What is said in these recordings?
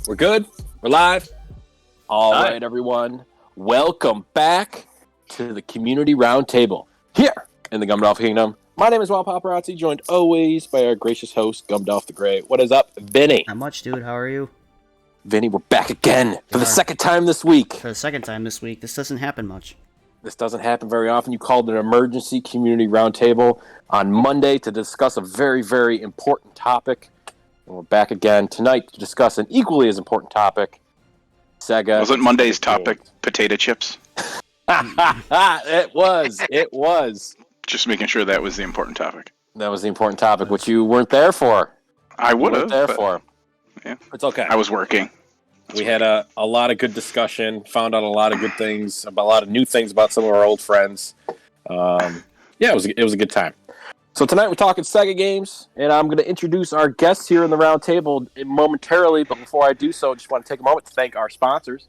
We're good. We're live. All right, everyone. Welcome back to the Community Roundtable here in the Gumdolph Kingdom. My name is Juan Paparazzi, joined always by our gracious host, Gumdolph the Great. What is up, Vinny? Not much, dude. How are you? Vinny, we're back again for the second time this week. For the second time this week. This doesn't happen much. This doesn't happen very often. You called an emergency Community Roundtable on Monday to discuss a very, very important topic. And we're back again tonight to discuss an equally as important topic. Sega. Wasn't Monday's topic potato chips? It was. Just making sure that was the important topic. That was the important topic, which you weren't there for. I would have. Yeah. It's okay. I was working. We had a lot of good discussion, found out a lot of good things, about a lot of new things about some of our old friends. It was a good time. So tonight we're talking Sega games, and I'm going to introduce our guests here in the round table momentarily, but before I do so, I just want to take a moment to thank our sponsors.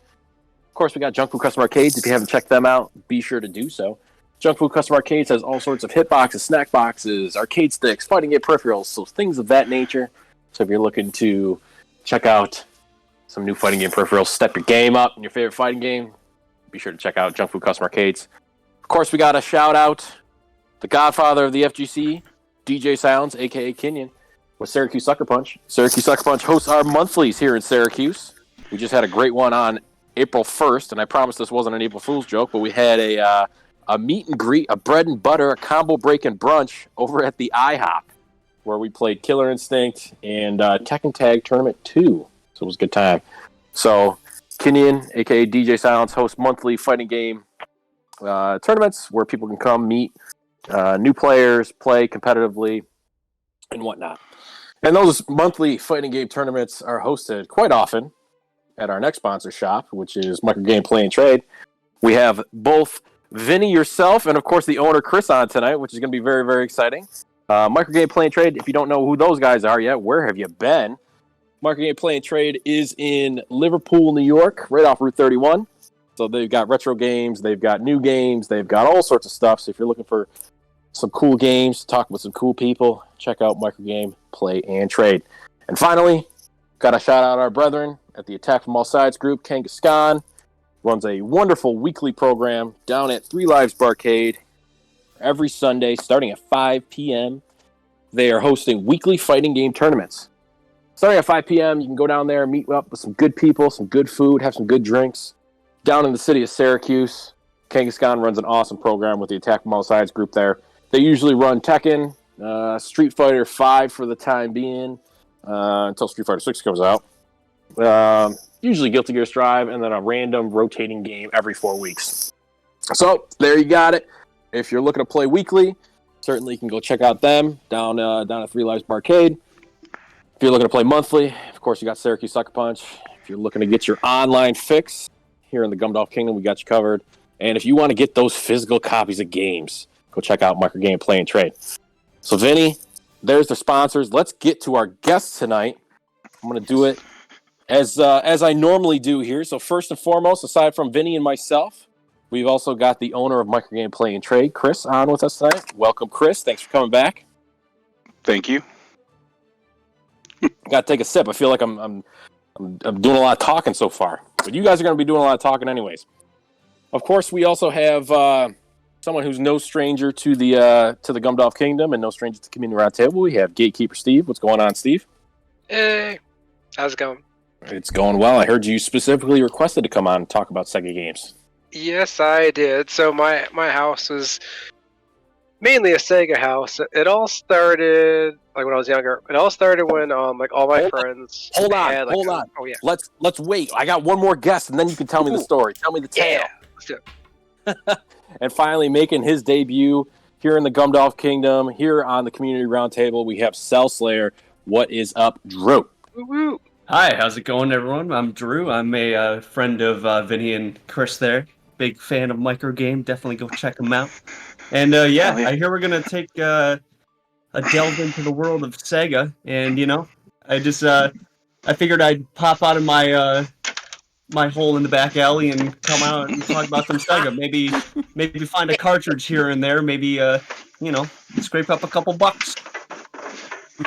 Of course, we got Junk Food Custom Arcades. If you haven't checked them out, be sure to do so. Junk Food Custom Arcades has all sorts of hit boxes, snack boxes, arcade sticks, fighting game peripherals, so things of that nature. So if you're looking to check out some new fighting game peripherals, step your game up in your favorite fighting game, be sure to check out Junk Food Custom Arcades. Of course, we got to shout out the godfather of the FGC, DJ Sounds, a.k.a. Kenyon, with Syracuse Sucker Punch. Syracuse Sucker Punch hosts our monthlies here in Syracuse. We just had a great one on April 1st, and I promise this wasn't an April Fool's joke, but we had a meet and greet, a bread and butter, a combo break and brunch over at the IHOP, where we played Killer Instinct and Tekken Tag Tournament 2. So it was a good time. So Kenyon, a.k.a. DJ Sounds, hosts monthly fighting game tournaments where people can come meet new players, play competitively, and whatnot. And those monthly fighting game tournaments are hosted quite often at our next sponsor shop, which is Microgame Play and Trade. We have both Vinny, yourself, and of course the owner, Chris, on tonight, which is going to be very, very exciting. Microgame Play and Trade, if you don't know who those guys are yet, where have you been? Microgame Play and Trade is in Liverpool, New York, right off Route 31. So they've got retro games, they've got new games, they've got all sorts of stuff. So if you're looking for some cool games, talk with some cool people, check out Microgame Play and Trade. And finally, got to shout out our brethren at the Attack from All Sides group. Kangaskhan runs a wonderful weekly program down at Three Lives Barcade every Sunday starting at 5 p.m. They are hosting weekly fighting game tournaments. Starting at 5 p.m., you can go down there, meet up with some good people, some good food, have some good drinks. Down in the city of Syracuse, Kangaskhan runs an awesome program with the Attack from All Sides group there. They usually run Tekken, Street Fighter 5 for the time being, until Street Fighter 6 comes out. Usually Guilty Gear Strive, and then a random rotating game every 4 weeks. So, there you got it. If you're looking to play weekly, certainly you can go check out them down at Three Lives Barcade. If you're looking to play monthly, of course, you got Syracuse Sucker Punch. If you're looking to get your online fix here in the Gumdolph Kingdom, we got you covered. And if you want to get those physical copies of games, go check out Microgame Play and Trade. So, Vinny, there's the sponsors. Let's get to our guests tonight. I'm going to do it as I normally do here. So, first and foremost, aside from Vinny and myself, we've also got the owner of Microgame Play and Trade, Chris, on with us tonight. Welcome, Chris. Thanks for coming back. Thank you. Got to take a sip. I feel like I'm doing a lot of talking so far, but you guys are going to be doing a lot of talking anyways. Of course, we also have someone who's no stranger to the Gumdolph Kingdom and no stranger to the Community Roundtable. We have Gatekeeper Steve. What's going on, Steve? Hey, how's it going? It's going well. I heard you specifically requested to come on and talk about Sega games. Yes, I did. So my house was mainly a Sega house. It all started like when I was younger. It all started when like all my friends. Hold on. Oh yeah. Let's wait. I got one more guest, and then you can tell me the story. Tell me the tale. Yeah, let's do it. And finally, making his debut here in the Gumdolph Kingdom, here on the Community Roundtable, we have Cell Slayer. What is up, Drew? Woo-woo. Hi, how's it going, everyone? I'm Drew. I'm a friend of Vinny and Chris there. Big fan of Microgame. Definitely go check them out. And I hear we're going to take a delve into the world of Sega. And, I figured I'd pop out of my my hole in the back alley and come out and talk about some Sega. Maybe find a cartridge here and there. Maybe scrape up a couple bucks.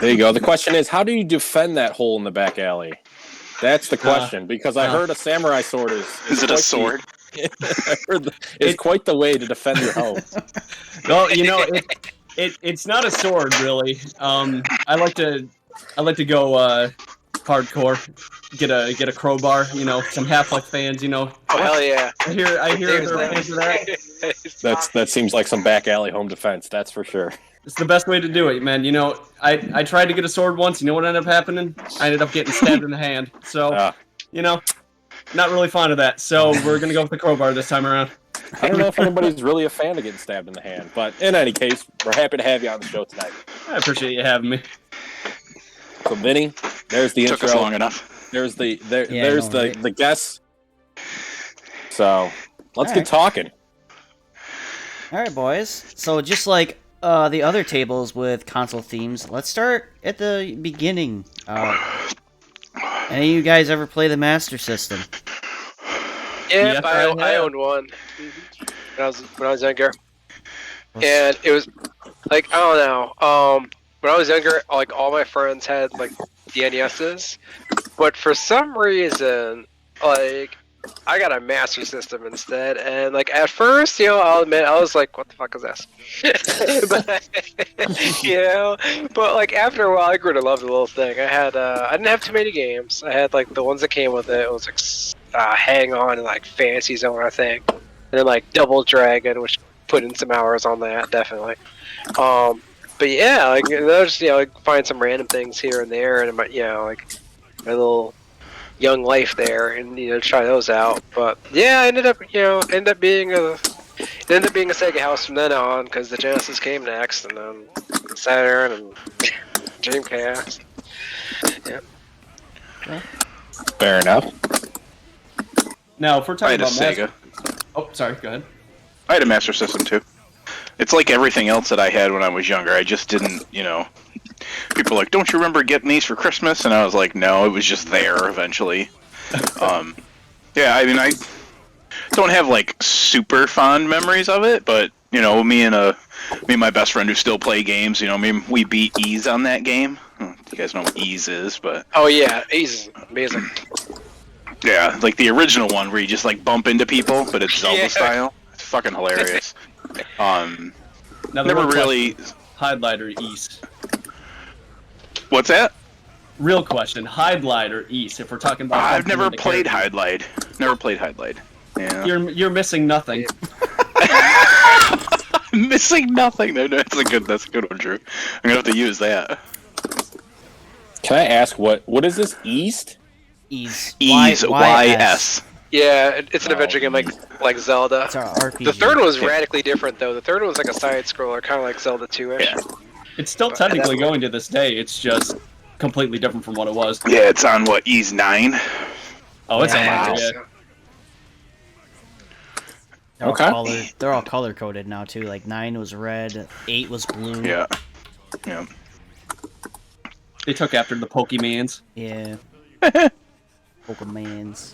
There you go. The question is, how do you defend that hole in the back alley? That's the question, because I heard a samurai sword Is it a sword? I heard it's quite the way to defend your home. Well, it's not a sword really. I like to go hardcore. Get a crowbar. Some Half-Life fans. Oh hell yeah! I hear they're fans of that. That seems like some back alley home defense. That's for sure. It's the best way to do it, man. I tried to get a sword once. You know what ended up happening? I ended up getting stabbed in the hand. So, not really fond of that. So we're gonna go with the crowbar this time around. I don't know if anybody's really a fan of getting stabbed in the hand, but in any case, we're happy to have you on the show tonight. I appreciate you having me. So, Vinny, there's the Took intro. us long enough. There's the right? the guests. So let's All get right. talking. All right, boys. So just like the other tables with console themes, let's start at the beginning. Any of you guys ever play the Master System? Yeah, Yes, I owned one when I was younger, and it was like I don't know. When I was younger, like all my friends had like the NESs, but for some reason, like I got a Master System instead, and like at first, I'll admit I was like, "What the fuck is this?" but like after a while, I grew to love the little thing. I didn't have too many games. I had like the ones that came with it. It was like Hang On and like Fantasy Zone, I think, and then like Double Dragon, which put in some hours on that definitely. But yeah, like I just like find some random things here and there, and my like my little young life there, and try those out. But yeah, I ended up being a Sega house from then on, because the Genesis came next, and then Saturn and Dreamcast. Yeah. Fair enough. Now, if we're I talking had a about Sega. Oh, sorry. Go ahead. I had a Master System too. It's like everything else that I had when I was younger. I just didn't, People are like, don't you remember getting these for Christmas? And I was like, no, it was just there eventually. Yeah, I mean, I don't have like super fond memories of it, but me and my best friend who still play games, we beat Ease on that game. You guys know what Ease is, but Oh yeah, Ease is amazing. yeah, like the original one where you just like bump into people, but it's Zelda Yeah. style. It's fucking hilarious. Now, the Never real really. question, Hydlide or East? What's that? Real question: Hydlide or East? If we're talking about, I've never the played character. Hydlide. Never played Hydlide. Yeah. You're missing nothing. Missing nothing. No, that's a good one, Drew. I'm gonna have to use that. Can I ask what is this East? Ease. Ease. YS. YS. Yeah, it's an adventure game like Zelda. It's our RPG. The third one was radically different though. The third one was like a side scroller, kind of like Zelda 2-ish. Yeah. It's still technically going to this day. It's just completely different from what it was. Yeah, it's on what, Ease 9? Oh, it's Yeah. on Wow. yeah. They're all color coded now too. Like 9 was red, 8 was blue. Yeah. Yeah. They took after the Pokemans. Yeah. Pokemans.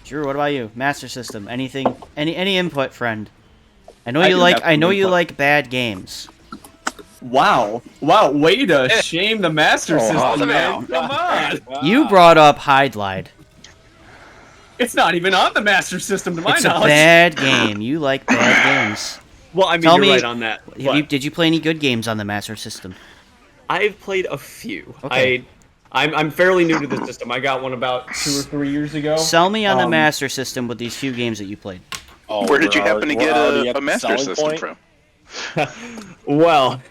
Drew, what about you? Master System. Anything? Any input, friend? I know I you do like. have I know some you input. like bad games. Wow. Way to shame the Master Oh, System, wow. man. Come on. You brought up Hydlide. It's not even on the Master System, to my It's a knowledge. bad game. You like bad games. Well, I mean, Tell you're me- right on that. but Did you play any good games on the Master System? I've played a few. Okay. I'm fairly new to the system. I got one about 2 or 3 years ago. Sell me on the Um, Master System with these few games that you played. Oh, Where did you we're happen to already- get we're already at a the Master selling System point? from? Well,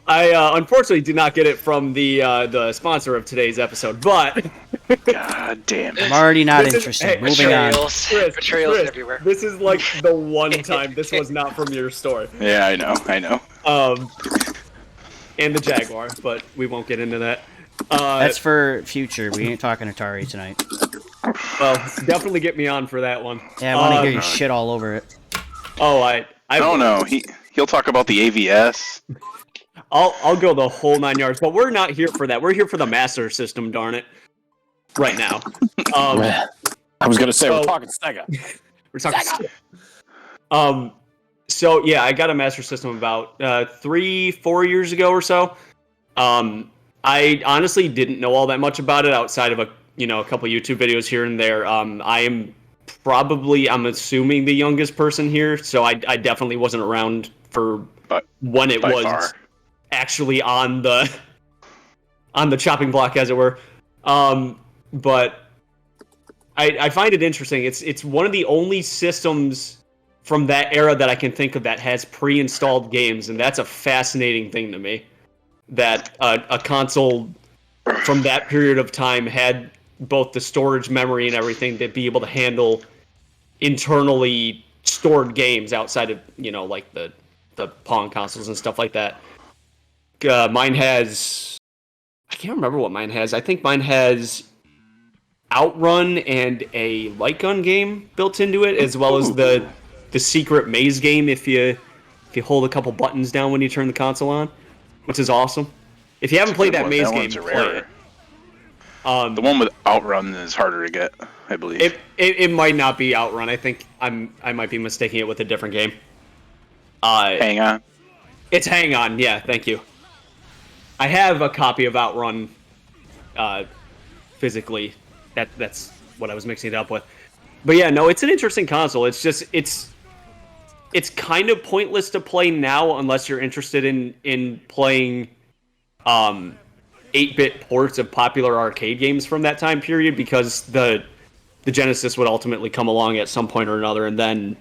I unfortunately did not get it from the sponsor of today's episode, but God damn it. I'm already not This is- interested. hey, Moving on. Betrayals. Chris, Betrayals Chris, everywhere. this is like the one time this was not from your store. Yeah, I know. And the Jaguar, but we won't get into that. That's for future. We ain't talking Atari tonight. Well, definitely get me on for that one. Yeah, I want to hear you no. shit all over it. Oh, I don't know. He'll talk about the AVS. I'll go the whole 9 yards, but we're not here for that. We're here for the Master System, darn it. Right now. I was gonna say we're So- talking Sega. We're talking. So yeah, I got a Master System about 3-4 years ago or so. I honestly didn't know all that much about it outside of a couple YouTube videos here and there. I am probably, I'm assuming, the youngest person here, so I definitely wasn't around for when it was far. actually on the chopping block, as it were. But I find it interesting. It's one of the only systems from that era that I can think of that has pre-installed games, and that's a fascinating thing to me. That a console from that period of time had both the storage memory and everything to be able to handle internally stored games outside of like the Pong consoles and stuff like that. Mine has, I can't remember what mine has. I think mine has Outrun and a light gun game built into it, as well as the secret maze game if you hold a couple buttons down when you turn the console on, which is awesome. If you haven't played that maze game, play it. The one with Outrun is harder to get, I believe. It might not be Outrun. I think I might be mistaking it with a different game. Hang On. It's Hang On. Yeah, thank you. I have a copy of Outrun physically. That's what I was mixing it up with. But yeah, no, it's an interesting console. It's just it's kind of pointless to play now unless you're interested in playing 8-bit ports of popular arcade games from that time period, because the Genesis would ultimately come along at some point or another and then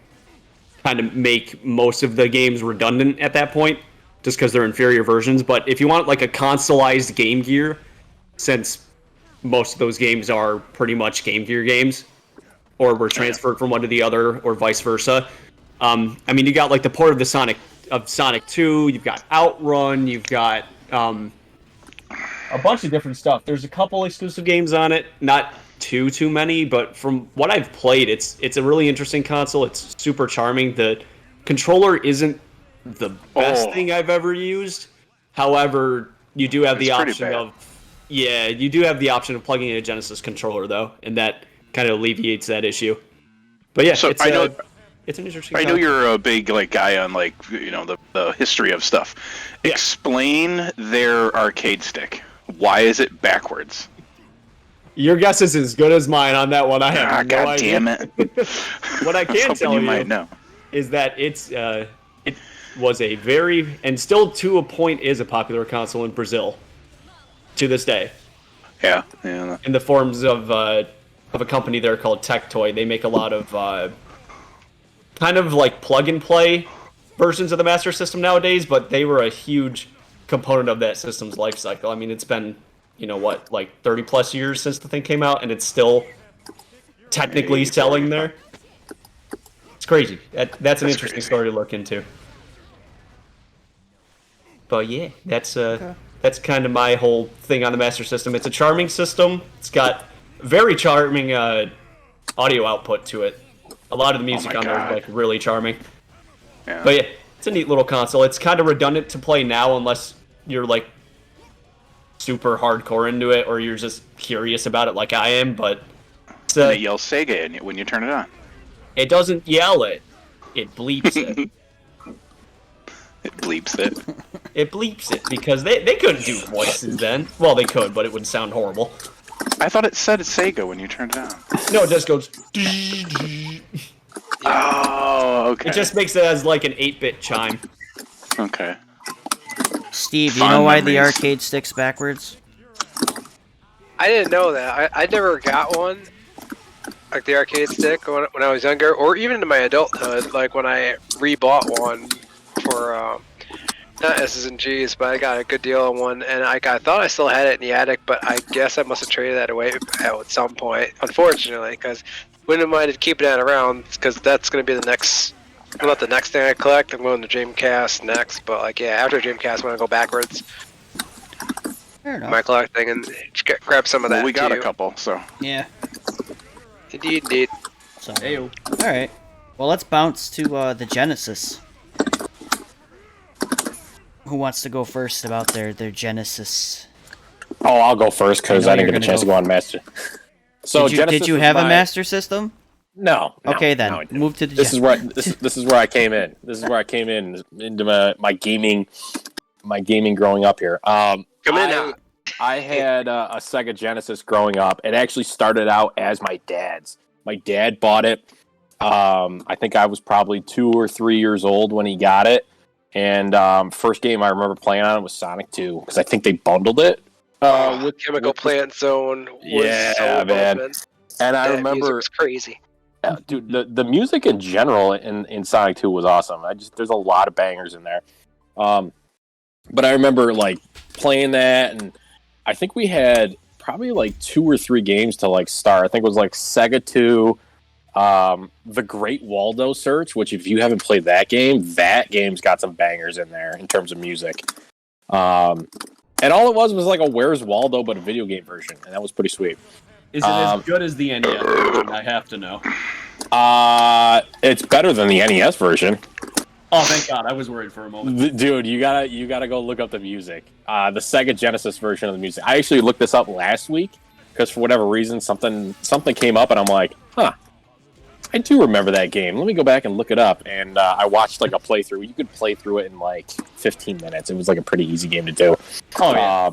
kind of make most of the games redundant at that point, just because they're inferior versions. But if you want like a consoleized Game Gear, since most of those games are pretty much Game Gear games, or were transferred from one to the other, or vice versa. I mean, you got like the port of Sonic 2, you've got Outrun, you've got a bunch of different stuff. There's a couple exclusive games on it, not too many, but from what I've played, it's a really interesting console. It's super charming. The controller isn't the best thing I've ever used. However, you do have the option of plugging in a Genesis controller though, and that kind of alleviates that issue. But yeah, so it's an interesting. I know you're a big guy on the history of stuff. Yeah. Explain their arcade stick. Why is it backwards? Your guess is as good as mine on that one. I have no God idea. Damn it! What I can tell you might know is that it was a very, and still to a point is a popular console in Brazil to this day. Yeah. In the forms of a company there called Tectoy. They make a lot of kind of like plug and play versions of the Master System nowadays, but they were a huge component of that system's life cycle. I mean, it's been 30 plus years since the thing came out, and it's still technically selling there. It's crazy. That's an interesting story to look into. But yeah, that's kind of my whole thing on the Master System. It's a charming system. It's got very charming audio output to it. A lot of the music on there is really charming. Yeah. But yeah, it's a neat little console. It's kind of redundant to play now unless you're super hardcore into it, or you're just curious about it like I am. But it yells Sega when you turn it on. It doesn't yell it. It bleeps it. It bleeps it. It bleeps it because they couldn't do voices then. Well, they could, but it would sound horrible. I thought it said Sega when you turned it on. No, it just goes. Oh, okay. It just makes it as like an 8-bit chime. Okay. Steve, you know why the arcade stick's backwards? I didn't know that. I never got one, like the arcade stick, when I was younger, or even in my adulthood, like when I rebought one for, not S's and G's, but I got a good deal on one, and I thought I still had it in the attic, but I guess I must have traded that away at some point, unfortunately, because wouldn't have minded keeping that around, because that's going to be the next, well, not the next thing I collect. I'm going to Dreamcast next, but after Dreamcast, I'm going to go backwards. Fair enough. My collecting and grab some of that. Well, we got too. a couple, so. Yeah. Indeed. So, alright. Well, let's bounce to the Genesis. Who wants to go first about their Genesis? Oh, I'll go first because I didn't get a chance to go on Master. So did you have a Master System? No. Okay, then no, move to the. This is where this is where I came in. This is where I came in into my gaming growing up here. Come in now. I had a Sega Genesis growing up. It actually started out as my dad's. My dad bought it. I think I was probably 2 or 3 years old when he got it. And first game I remember playing on it was Sonic 2 because I think they bundled it with Chemical Plant Zone. Was Yeah, so man. bumpin'. And I That remember, music was crazy. dude, the music in general in Sonic 2 was awesome. There's a lot of bangers in there. But I remember like playing that, and I think we had probably like 2 or 3 games to like start. I think it was like Sega 2, The Great Waldo Search, which if you haven't played that game's got some bangers in there in terms of music. And all it was like a Where's Waldo but a video game version, and that was pretty sweet. Is it as good as the NES version? I have to know. It's better than the NES version. Oh, thank God! I was worried for a moment. Dude, you gotta go look up the music. The Sega Genesis version of the music. I actually looked this up last week because for whatever reason something came up, and I'm like, huh, I do remember that game. Let me go back and look it up. And I watched like a playthrough. You could play through it in like 15 minutes. It was like a pretty easy game to do. Oh yeah.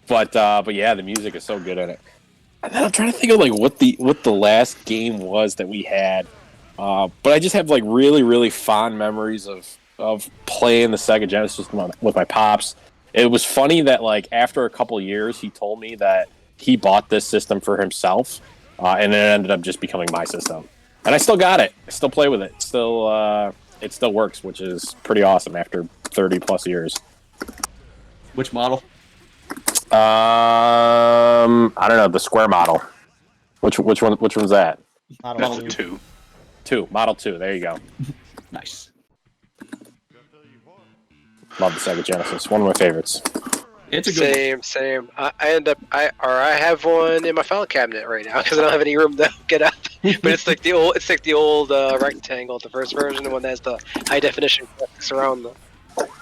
But yeah, the music is so good in it. And then I'm trying to think of like what the last game was that we had. But I just have like really, really fond memories of playing the Sega Genesis with my pops. It was funny that like after a couple years, he told me that he bought this system for himself, and it ended up just becoming my system. And I still got it. I still play with it. It still works, which is pretty awesome after 30 plus years. Which model? I don't know, the square model. Which one's that? That's a 2. 2, Model 2. There you go. Nice. Love the Sega Genesis. One of my favorites. It's a good Same. I have one in my file cabinet right now because I don't have any room to get up. But it's like the old rectangle, the first version, the one that has the high definition graphics around the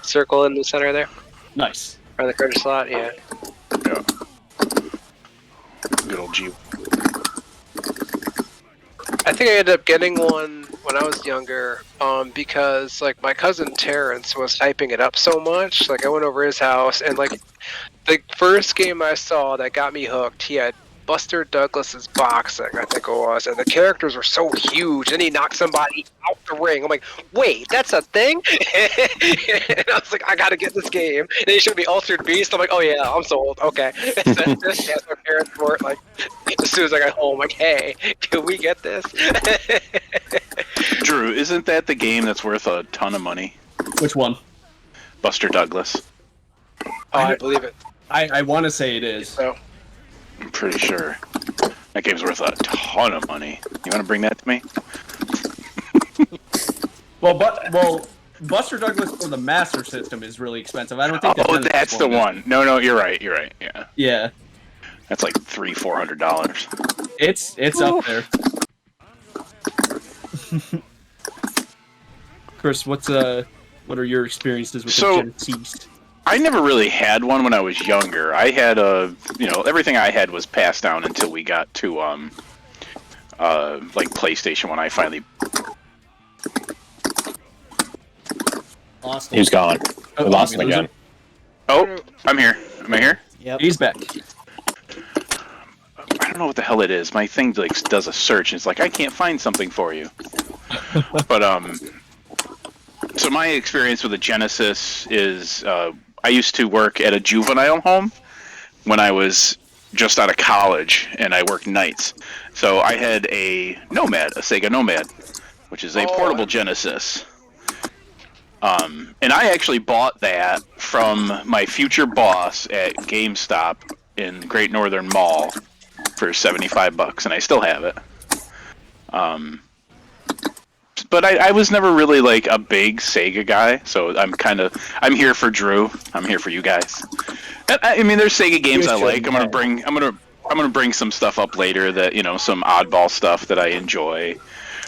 circle in the center there, Nice. around the credit slot. Yeah. Yeah. Good old G. I think I ended up getting one when I was younger, because like my cousin Terrence was hyping it up so much. Like I went over his house, and like the first game I saw that got me hooked, he had Buster Douglas's boxing, I think it was, and the characters were so huge. And he knocked somebody out the ring. I'm like, wait, that's a thing? And I was like, I gotta get this game. And he showed me Altered Beast. I'm like, oh yeah, I'm sold. Okay. And so my parents were like, as soon as I got home, like, hey, can we get this? Drew, isn't that the game that's worth a ton of money? Which one? Buster Douglas. Oh, I believe it. I want to say it is. So. I'm pretty sure. That game's worth a ton of money. You want to bring that to me? Well, Buster Douglas for the Master System is really expensive. I don't think. Oh, that's the one. No, you're right. Yeah. Yeah. That's like $300-400. It's up there. Chris, what are your experiences with the Genesis? I never really had one when I was younger. I had everything I had was passed down until we got to like PlayStation when I finally. Lost him. He's gone. Oh, We lost him we lose again. him? Oh, I'm here. Am I here? Yep. He's back. I don't know what the hell it is. My thing like does a search and it's like I can't find something for you. But so my experience with the Genesis is I used to work at a juvenile home when I was just out of college, and I worked nights. So I had a Sega Nomad, which is a portable Genesis. And I actually bought that from my future boss at GameStop in Great Northern Mall for $75, and I still have it. But I was never really like a big Sega guy, so I'm here for Drew. I'm here for you guys. And, I mean, there's Sega games I like. I'm gonna bring some stuff up later that some oddball stuff that I enjoy.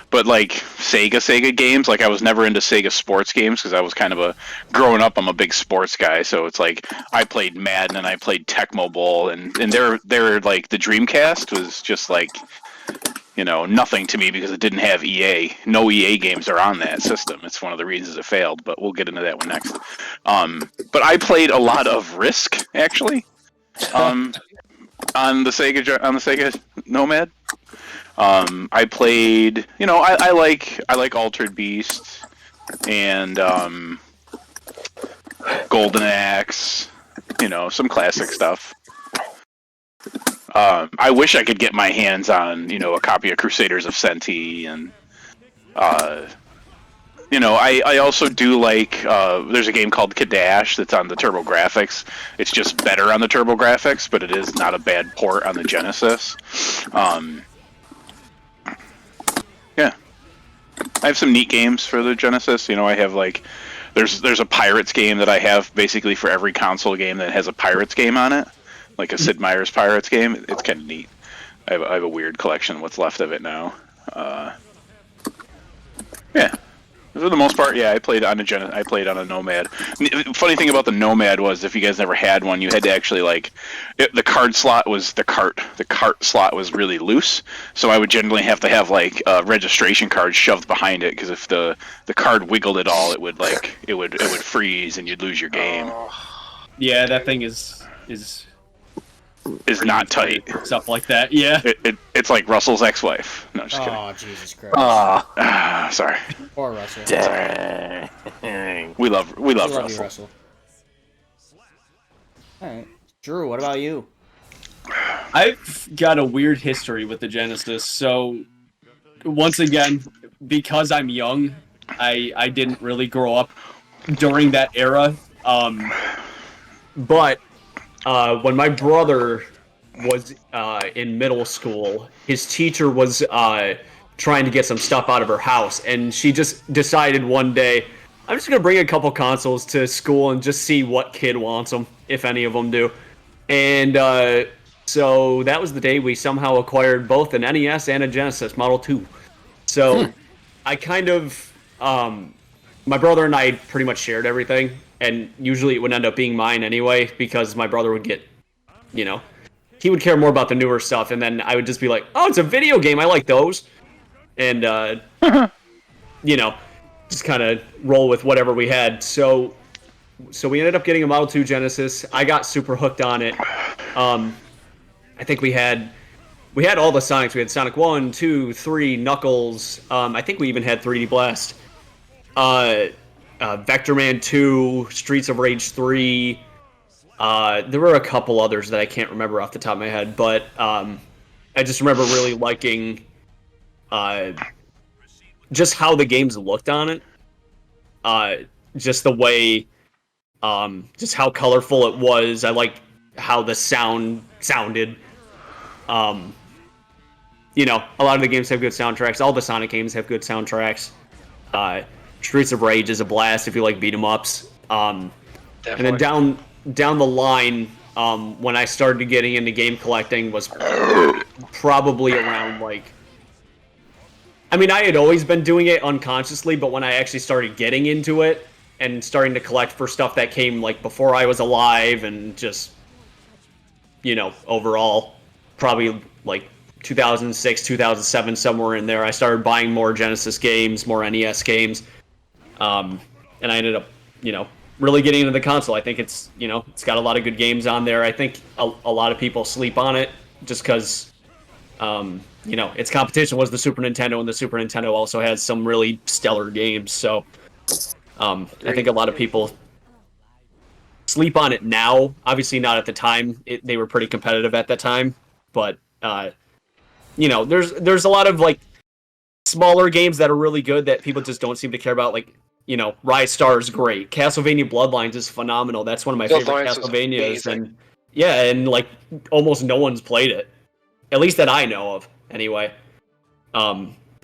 But like Sega games, like I was never into Sega sports games because I was kind of growing up. I'm a big sports guy, so it's like I played Madden and I played Tecmo Bowl, and they're like the Dreamcast was just like. Nothing to me because it didn't have EA. No EA games are on that system. It's one of the reasons it failed, but we'll get into that one next. But I played a lot of Risk, actually. On the Sega Nomad, I played. I like Altered Beast and Golden Axe. Some classic stuff. I wish I could get my hands on a copy of Crusaders of Senti and. I also do like, there's a game called Kadash that's on the TurboGrafx. It's just better on the TurboGrafx, but it is not a bad port on the Genesis. Yeah. I have some neat games for the Genesis. I have there's a Pirates game that I have basically for every console game that has a Pirates game on it. Like a Sid Meier's Pirates game. It's kind of neat. I have a weird collection of what's left of it now. Yeah. For the most part, yeah, I played on a Nomad. Funny thing about the Nomad was, if you guys never had one, you had to actually the cart slot was really loose. So I would generally have to have a registration card shoved behind it, because if the card wiggled at all, it would freeze and you'd lose your game. Yeah, that thing is not tight. Stuff like that, yeah. It's like Russell's ex-wife. No, just kidding. Oh, Jesus Christ. Sorry. Poor Russell. Dang. We love We love Russell. you, Russell. Alright. Drew, what about you? I've got a weird history with the Genesis, so once again, because I'm young, I didn't really grow up during that era. But when my brother was in middle school, his teacher was trying to get some stuff out of her house, and she just decided one day, I'm just going to bring a couple consoles to school and just see what kid wants them, if any of them do. And so that was the day we somehow acquired both an NES and a Genesis Model 2. So I kind of, my brother and I pretty much shared everything, and usually it would end up being mine anyway, because my brother would get, he would care more about the newer stuff, and then I would just be like, oh, it's a video game, I like those. And, just kind of roll with whatever we had. So we ended up getting a Model 2 Genesis. I got super hooked on it. I think we had all the Sonics. We had Sonic 1, 2, 3, Knuckles. I think we even had 3D Blast. Vector Man 2, Streets of Rage 3. There were a couple others that I can't remember off the top of my head, but I just remember really liking just how the games looked on it. Just the way, just how colorful it was. I liked how the sound sounded. A lot of the games have good soundtracks. All the Sonic games have good soundtracks. Streets of Rage is a blast if you like beat 'em ups. And then down the line, when I started getting into game collecting was probably around I had always been doing it unconsciously, but when I actually started getting into it and starting to collect for stuff that came before I was alive, and just overall probably 2006, 2007, somewhere in there, I started buying more Genesis games, more NES games. And I ended up, really getting into the console. I think it's, it's got a lot of good games on there. I think a lot of people sleep on it just because, its competition was the Super Nintendo, and the Super Nintendo also has some really stellar games. So, I think a lot of people sleep on it now. Obviously not at the time. They were pretty competitive at that time, but, there's a lot of smaller games that are really good that people just don't seem to care about. Rise Star is great. Castlevania Bloodlines is phenomenal. That's one of my favorite Castlevanias, and almost no one's played it, at least that I know of. Anyway,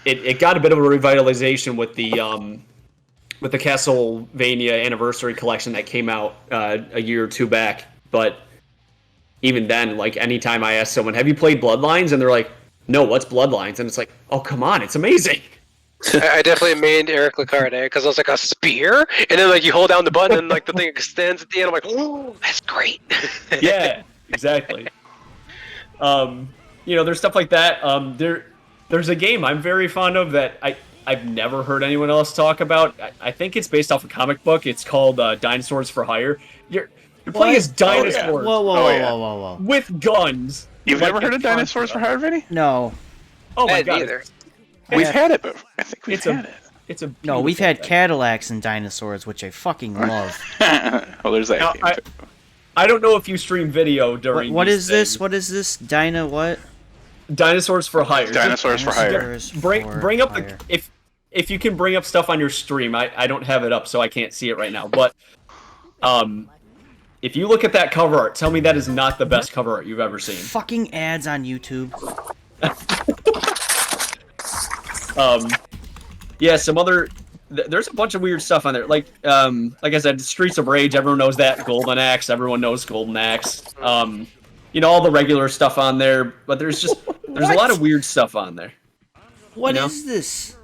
it got a bit of a revitalization with the Castlevania Anniversary Collection that came out a year or two back. But even then, anytime I ask someone, "Have you played Bloodlines?" and they're like, "No, what's Bloodlines?" and it's like, "Oh, come on, it's amazing." I definitely mained Eric Lacarde because I was like, a spear? And then you hold down the button and the thing extends at the end. I'm like, oh, that's great. Yeah, exactly. There's stuff like that. There's a game I'm very fond of that I've never heard anyone else talk about. I think it's based off a comic book. It's called Dinosaurs for Hire. You're playing as What? dinosaurs Whoa, whoa, Oh, whoa, yeah. whoa, whoa, whoa. with guns. You've Like never heard of in Dinosaurs for Contra. Hire, Vinny? No. Oh my Had god. neither. We've had it, but I think we've It's a- had it. It's a No, we've beautiful had thing. Cadillacs and dinosaurs, which I fucking love. Well, there's that Now, game, too. I don't know if you stream video during. What these is this? things. What is this? Dino what? Dinosaurs for hire. Dinosaurs for Hire. Dinosaurs Bring for up hire. the if you can bring up stuff on your stream. I don't have it up, so I can't see it right now. But if you look at that cover art, tell me that is not the best cover art you've ever seen. Fucking ads on YouTube. Yeah, some other. There's a bunch of weird stuff on there. Like I said, Streets of Rage. Everyone knows that. Golden Axe. Everyone knows Golden Axe. All the regular stuff on there. But there's a lot of weird stuff on there. What You know? is this?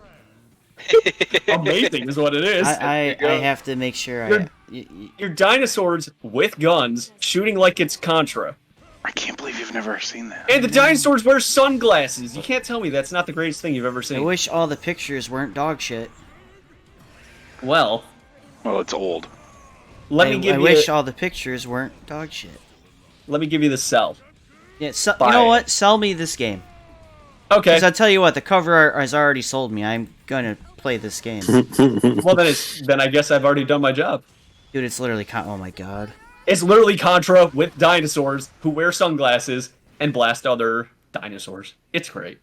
Amazing is what it is. I have to make sure You're- You're dinosaurs with guns shooting like it's Contra. I can't believe you've never seen that. And the dinosaurs wear sunglasses. You can't tell me that's not the greatest thing you've ever I seen. wish all the pictures weren't dog shit. Well, Well, it's old. let me give I you. wish all the pictures weren't dog shit. Let me give you the sell. Yeah, you Buy know it. what? Sell me this game. Okay. Because I'll tell you what, the cover art has already sold me. I'm gonna play this game. Well, then I guess I've already done my job. Dude, it's literally oh my god. It's literally Contra with dinosaurs who wear sunglasses and blast other dinosaurs. It's great.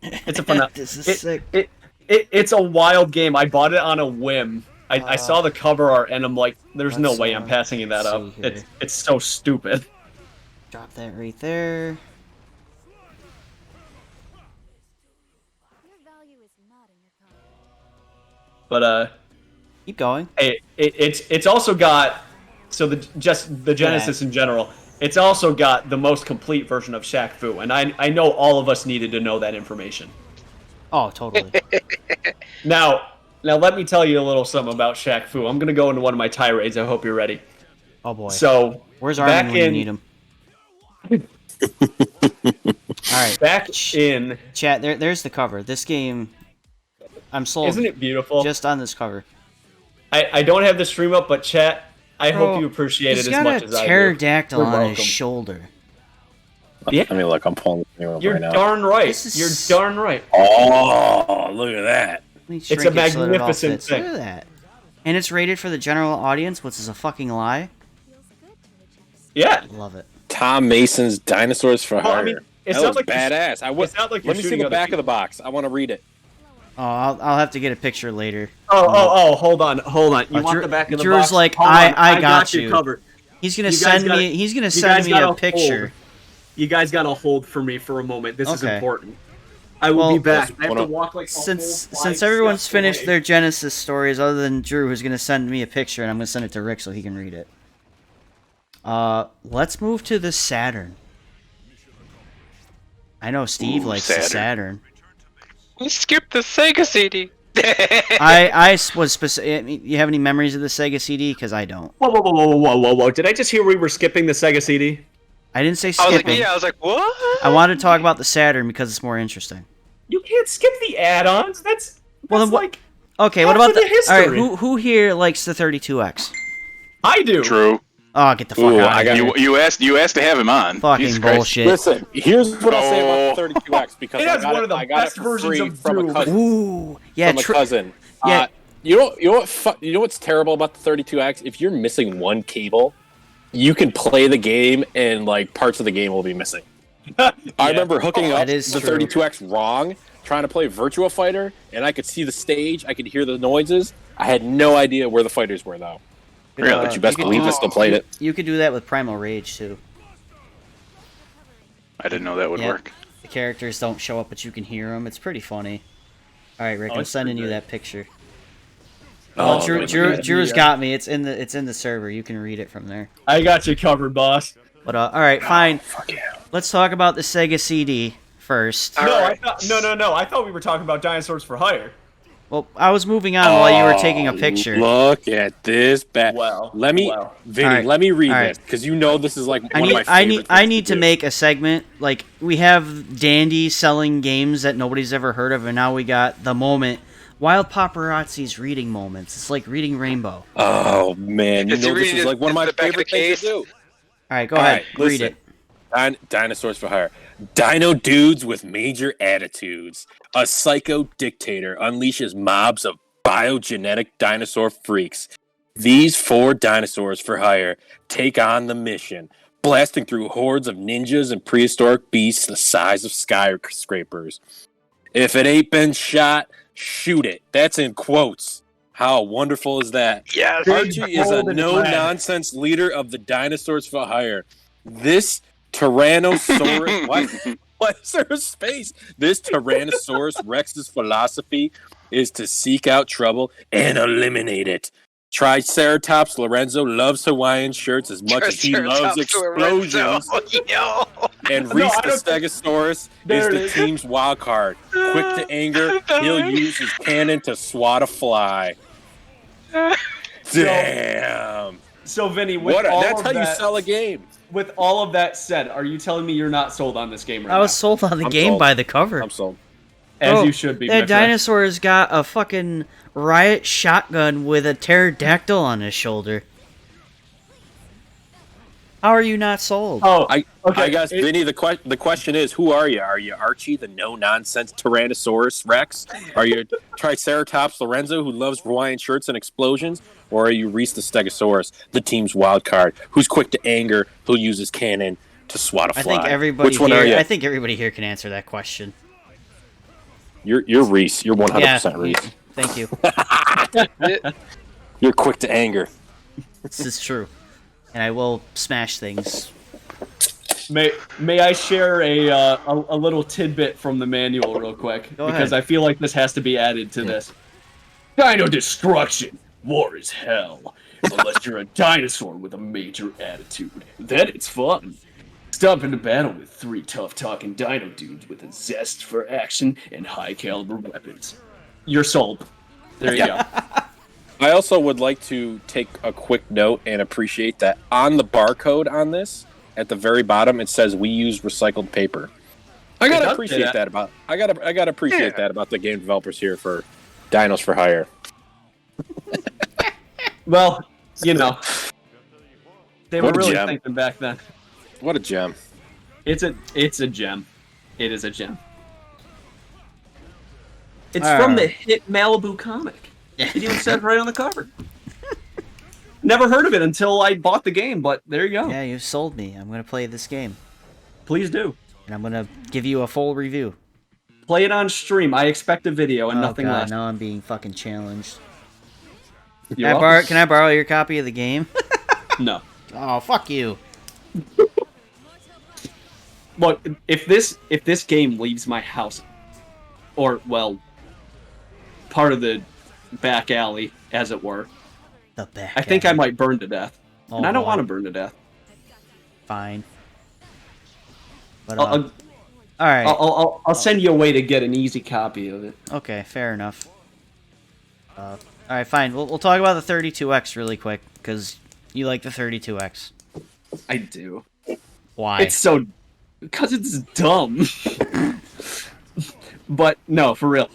It's a phenomenal. This is sick. It's a wild game. I bought it on a whim. I saw the cover art and I'm like, there's no let's, way I'm passing that up. see here. It's so stupid. Drop that right there. Your value is not in your color. But Keep going. it's also got the Genesis in general. It's also got the most complete version of Shaq Fu, and I know all of us needed to know that information. Oh, totally. Now let me tell you a little something about Shaq Fu. I'm gonna go into one of my tirades. I hope you're ready. Oh boy. So Where's back Armin when you in- need him? Alright, back in, chat, there's the cover. This game, I'm sold isn't it beautiful? just on this cover. I don't have the stream up, but chat, I Bro, hope you appreciate He's it as got much a as I do. pterodactyl You're on his welcome. shoulder. Yeah. I mean, look, I'm pulling the new one You're right now. darn right. This is- You're darn right. Oh, look at that. Let me It's shrink a it so that it all magnificent fits. thing. Look at that. And it's rated for the general audience, which is a fucking lie. Feels good to adjust. Yeah. Love it. Tom Mason's Dinosaurs for Well, I Hire. mean, it's that not looks like you're- badass. it's not like you're let me see shooting the other back of people. the box. I want to read it. Oh, I'll have to get a picture later. Oh, hold on. You want Drew- the back of the Drew's box? like, Hold I on, got you you. covered. He's gonna You guys send gotta- me. He's gonna you send guys me gotta a picture. hold. You guys gotta hold for me for a moment. This is Okay. important. I will Well, be back. I have hold to on. walk like a Since whole 5 everyone's steps finished away. their Genesis stories, other than Drew, who's gonna send me a picture, and I'm gonna send it to Rick so he can read it. Let's move to the Saturn. I know Steve Ooh, likes the Saturn. Saturn. We skipped the Sega CD. I was specific. You have any memories of the Sega CD? Because I don't. Whoa! Did I just hear we were skipping the Sega CD? I didn't say I was like, skipping. yeah, I was like, what? I wanted to talk about the Saturn because it's more interesting. You can't skip the add-ons. That's Well, then what- like Okay, Half what about of the All right, history. who here likes the 32X? I do. True. Oh, get the fuck Ooh, out I of got here. You asked to have him on. Fucking Jesus Christ. bullshit. Listen, here's what I'll say about the Oh. 32X because It I has got one it, of the I got best it for versions free of from Doom. a cousin. Ooh, yeah, From a cousin. yeah. You know what's terrible about the 32X? If you're missing one cable, you can play the game and like parts of the game will be missing. I remember hooking up That is the true. 32X wrong, trying to play Virtua Fighter, and I could see the stage, I could hear the noises. I had no idea where the fighters were though. Really? But you best could believe do- I still played it. You could do that with Primal Rage too. I didn't know that would Yep. work. The characters don't show up, but you can hear them. It's pretty funny. All right, Rick, Oh, I'm it's sending pretty you great. that picture. Oh, Oh, Drew, man. Drew's got me. It's in the server. You can read it from there. I got you covered, boss. But all right, fine. Fuck yeah. Let's talk about the Sega CD first. All No, right. no. I thought we were talking about Dinosaurs for Hire. Well, I was moving on while you were taking a picture. Look at this bat. Wow. Let me, Wow. Vinny, Alright, let me read alright. this because you know this is like one I of need, my I favorite need, things I need to do. make a segment. Like we have Dandy selling games that nobody's ever heard of, and now we got the moment Wild Paparazzi's reading moments. It's like reading Rainbow. Oh man, you Is he know this reading is like one of my the back of the favorite things to case? do. Alright, go All ahead. right, Read listen. it. Dinosaurs for Hire. Dino dudes with major attitudes. A psycho dictator unleashes mobs of biogenetic dinosaur freaks. These 4 dinosaurs for hire take on the mission, blasting through hordes of ninjas and prehistoric beasts the size of skyscrapers. If it ain't been shot, shoot it. That's in quotes. How wonderful is that? Yes. Archie is a bold and no-nonsense leader of the Dinosaurs for Hire. This Tyrannosaurus... what is there a space? This Tyrannosaurus Rex's philosophy is to seek out trouble and eliminate it. Triceratops Lorenzo loves Hawaiian shirts as much as he loves explosions. Yo. And No, Reese I the don't Stegosaurus There is it the is. team's wild card. Quick to anger, he'll use his cannon to swat a fly. Damn. So Vinny, with all That's of how you that, sell a game. with all of that said, are you telling me you're not sold on this game right I was now? sold on the I'm game sold. by the cover. I'm sold. As Bro, you should be. my That friend. dinosaur's got a fucking riot shotgun with a pterodactyl on his shoulder. How are you not sold? Oh, I okay. guess, Vinny, the question is, who are you? Are you Archie, the no-nonsense Tyrannosaurus Rex? Are you Triceratops Lorenzo, who loves Hawaiian shirts and explosions? Or are you Reese the Stegosaurus, the team's wild card, who's quick to anger, who'll use his cannon to swat a I fly? think everybody Which one are here. you? I think everybody here can answer that question. You're Reese. You're 100% Reese. Thank you. You're quick to anger. This is true, and I will smash things. May I share a little tidbit from the manual real quick? Go because ahead. I feel like this has to be added to this. Dino destruction. War is hell. Unless you're a dinosaur with a major attitude. Then it's fun. Stop into battle with 3 tough-talking dino dudes with a zest for action and high-caliber weapons. You're sold. There you go. I also would like to take a quick note and appreciate that on the barcode on this, at the very bottom, it says we use recycled paper. I It gotta does say appreciate that. that about. I gotta appreciate that about the game developers here for Dinos for Hire. Well, you know. They were What a really gem. thinking back then. What a gem! It's a gem. It is a gem. It's All from the right. hit Malibu comic. It even says right on the cover. Never heard of it until I bought the game, but there you go. Yeah, you sold me. I'm gonna play this game, Please do. and I'm gonna give you a full review. Play it on stream. I expect a video and nothing God, less. now I'm being fucking challenged. You're welcome. Can I borrow your copy of the game? No. Oh, fuck you. Look, if this game leaves my house, or well, part of the back alley, as it were, The back. I think I alley. might burn to death. Oh, And I don't boy. want to burn to death. Fine. But, I'll, alright. I'll send you a way to get an easy copy of it. Okay, fair enough. Alright, fine. We'll talk about the 32X really quick, because you like the 32X. I do. Why? It's so... Because it's dumb. But, no, for real.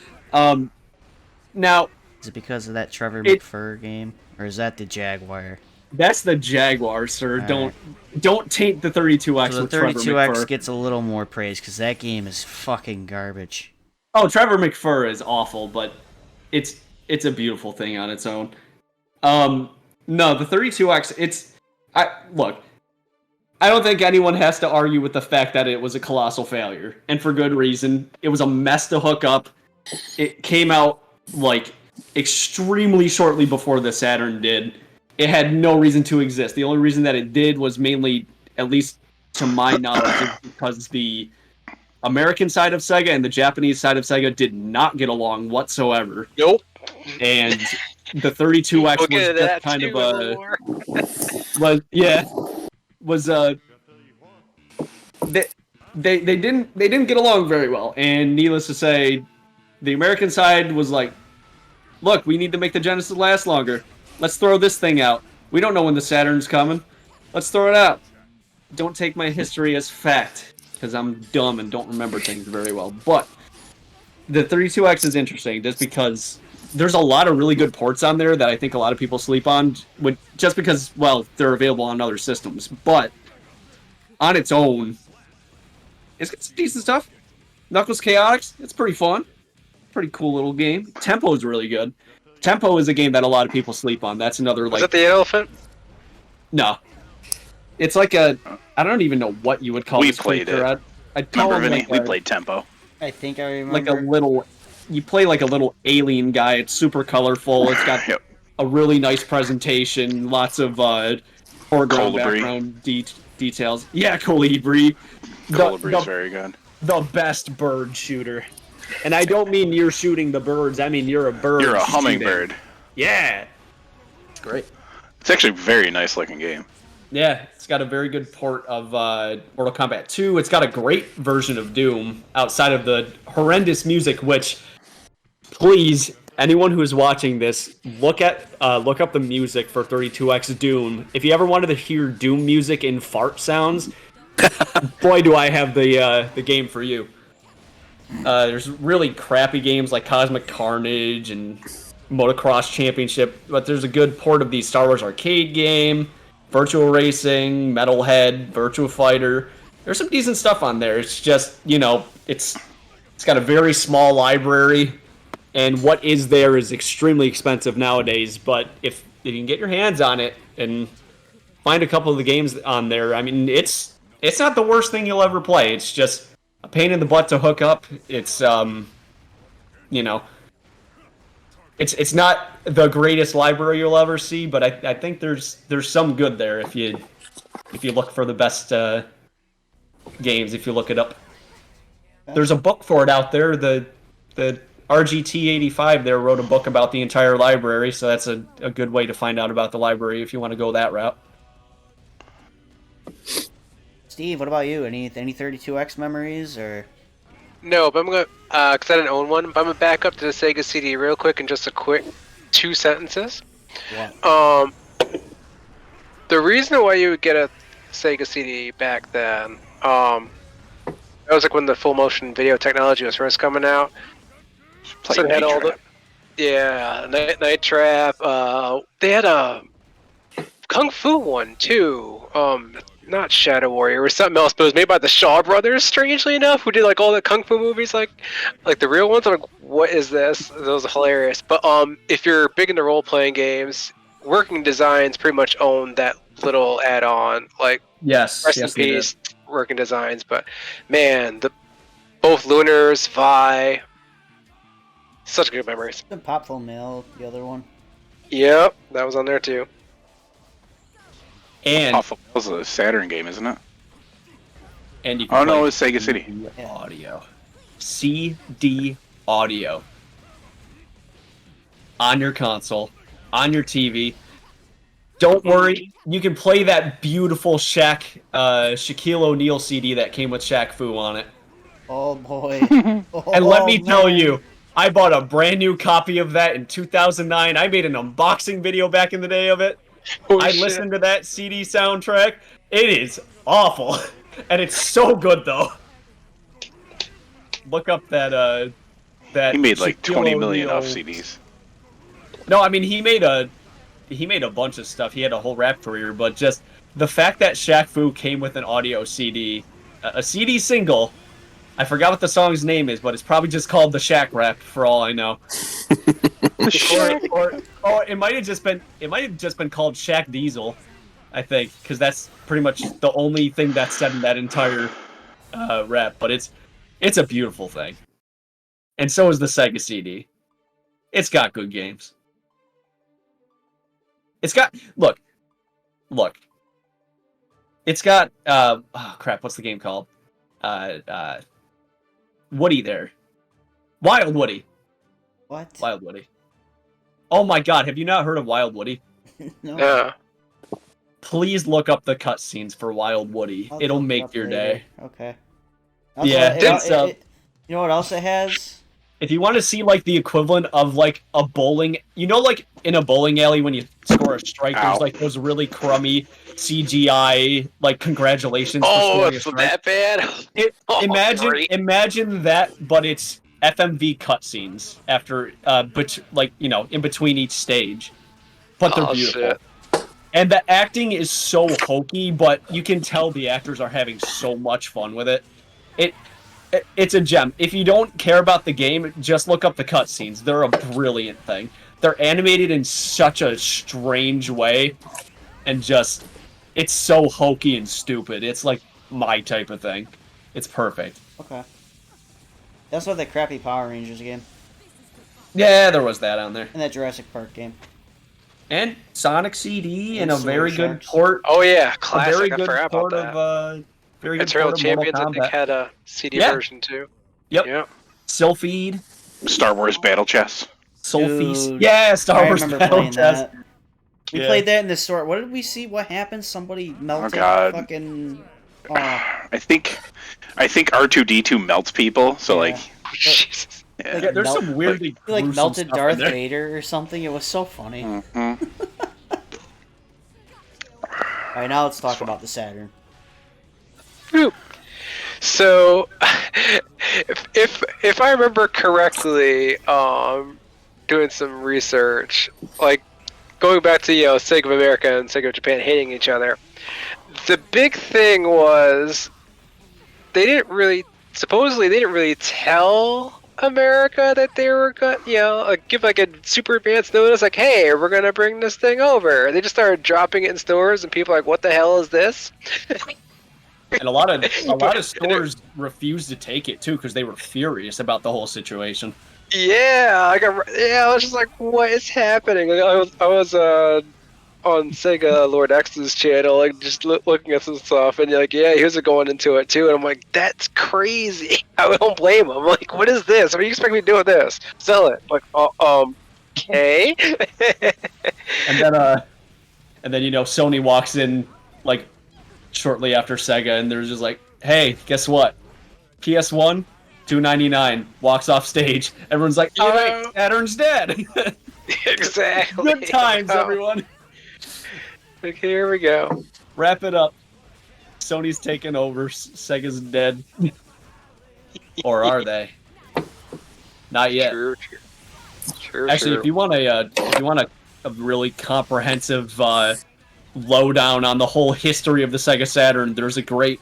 Now, Is it because of that Trevor It- McFur game? Or is that the Jaguar? that's the Jaguar, sir. Alright. Don't taint the 32X So with the Trevor 32X McFur. gets a little more praise, because that game is fucking garbage. Oh, Trevor McFur is awful, but it's a beautiful thing on its own. No, the 32X, look, I don't think anyone has to argue with the fact that it was a colossal failure, and for good reason. It was a mess to hook up. It came out, like, extremely shortly before the Saturn did. It had no reason to exist. The only reason that it did was mainly, at least to my knowledge, is because the American side of Sega and the Japanese side of Sega did not get along whatsoever. Nope. And the 32X We'll get was into just that kind too of a little more. they didn't get along very well, and needless to say, the American side was like, look, we need to make the Genesis last longer. Let's throw this thing out. We don't know when the Saturn's coming. Let's throw it out. Don't take my history as fact, because I'm dumb and don't remember things very well. But the 32X is interesting just because there's a lot of really good ports on there that I think a lot of people sleep on, just because, well, they're available on other systems. But on its own, it's got some decent stuff. Knuckles Chaotix, it's pretty fun. Pretty cool little game. Tempo is really good. Tempo is a game that a lot of people sleep on. That's another, like... Was it the elephant? No. It's like a... I don't even know what you would call We this played creature. it. I'd call Remember, him Vinny? like We a- played Tempo. I think I remember. like a little... You play like a little alien guy. It's super colorful. It's got Yep. a really nice presentation. Lots of foreground, Colibri. background details. Yeah, Colibri. Colibri's very good. The best bird shooter. And I don't mean you're shooting the birds. I mean you're a bird. You're a shooting. hummingbird. Yeah. It's great. It's actually a very nice looking game. Yeah, it's got a very good port of Mortal Kombat 2. It's got a great version of Doom outside of the horrendous music, which, please, anyone who is watching this, look up the music for 32X Doom. If you ever wanted to hear Doom music in fart sounds, boy, do I have the game for you. There's really crappy games like Cosmic Carnage and Motocross Championship, but there's a good port of the Star Wars arcade game, Virtual Racing, Metalhead, Virtua Fighter. There's some decent stuff on there. It's just, it's got a very small library, and what is there is extremely expensive nowadays, but if you can get your hands on it and find a couple of the games on there, I mean, it's not the worst thing you'll ever play. It's just a pain in the butt to hook up. It's it's not the greatest library you'll ever see, but I think there's some good there if you look for the best games, if you look it up. There's a book for it out there. The RGT85 there wrote a book about the entire library, so that's a good way to find out about the library if you want to go that route. Steve, what about you? Any 32X memories or? No, but I'm gonna, cause I didn't own one. But I'm gonna back up to the Sega CD real quick in just a quick 2 sentences. What? The reason why you would get a Sega CD back then, that was like when the full motion video technology was first coming out. Play So they had Night all Trap. Night Trap. They had a Kung Fu one too. Not Shadow Warrior, or something else, but it was made by the Shaw Brothers, strangely enough, who did like all the Kung Fu movies, like the real ones. I'm like, what is this? Those are hilarious. But if you're big into role playing games, Working Designs pretty much owned that little add-on. Like, Yes, rest in peace, Working Designs. But man, both Lunars, Vi, such good memories. The Popful Mail, the other one. Yep, that was on there too. And Awful. That was a Saturn game, isn't it? you can Oh no, play it's Sega City. Yeah. audio. CD audio. On your console, on your TV. Don't worry, you can play that beautiful Shaquille O'Neal CD that came with Shaq Fu on it. Oh boy. And let me tell man. you, I bought a brand new copy of that in 2009. I made an unboxing video back in the day of it. I listened to that CD soundtrack. It is awful. And it's so good though. Look up that He made like Shaquille 20 million O'Neal- off CDs. No, I mean he made a bunch of stuff. He had a whole rap career, but just the fact that Shaq Fu came with an audio CD, a CD single. I forgot what the song's name is, but it's probably just called the Shaq Rap for all I know. or it might have just been called Shaq Diesel, I think, because that's pretty much the only thing that's said in that entire rap. But it's a beautiful thing, and so is the Sega CD. It's got good games. It's got look. It's got oh crap, what's the game called? Woody there. Wild Woody. What? Wild Woody. Oh my god, have you not heard of Wild Woody? No. Yeah. Please look up the cutscenes for Wild Woody. I'll It'll look it make up your later. day. Okay. Yeah, it's, you know what else it has? If you want to see like the equivalent of like a bowling, like in a bowling alley when you score a strike, Ow. there's like those really crummy CGI like congratulations. for Oh, scoring a it's strike. that bad. Oh, great. Imagine that, but it's FMV cutscenes after, in between each stage. But they're beautiful. Shit. And the acting is so hokey, but you can tell the actors are having so much fun with it. It's a gem. If you don't care about the game, just look up the cutscenes. They're a brilliant thing. They're animated in such a strange way, and just, it's so hokey and stupid. It's like my type of thing. It's perfect. Okay. That's what that crappy Power Rangers game Yeah, there was that on there. and that Jurassic Park game. And Sonic CD and And a very Sword good Sharks. port. Oh yeah, A classic. very I good forgot about port that. of very good Eternal port of Mortal Champions, I think, Kombat. had a CD Yeah. version too. Yep. Yeah. Sylpheed, Star Wars Battle Chess. Soulfeast. Dude, Yeah, Star I Wars remember Battle playing Chess. that. We Yeah. played that in the store. What did we see? What happened? Somebody melted God. fucking. Oh, I think R2D2 melts people. So Yeah. Jesus. yeah. Yeah, there's some weirdly he like gruesome melted stuff in Darth there. Vader or something. It was so funny. Mhm. All right, now let's talk about the Saturn. So, if I remember correctly, doing some research, like going back to Sega of America and Sega of Japan hating each other, the big thing was supposedly they didn't really tell America that they were gonna give like a super advanced notice, like, hey, we're gonna bring this thing over. They just started dropping it in stores, and people are like, what the hell is this? And a lot of stores refused to take it too because they were furious about the whole situation. Yeah, I was just like, what is happening? Like, I was on Sega Lord X's channel, like just looking at some stuff, and like, yeah, he was going into it too, and I'm like, that's crazy. I don't blame him. I'm like, what is this? What do you expect me to do with this? Sell it? Like, okay. And then Sony walks in like shortly after Sega, and they're just like, hey, guess what? PS1, $299, walks off stage. Everyone's like, all right, Saturn's dead. Exactly. Good times, everyone. Like, here we go. Wrap it up. Sony's taken over. Sega's dead. Or are they? Not yet. True. Actually, if you want a really comprehensive lowdown on the whole history of the Sega Saturn, there's a great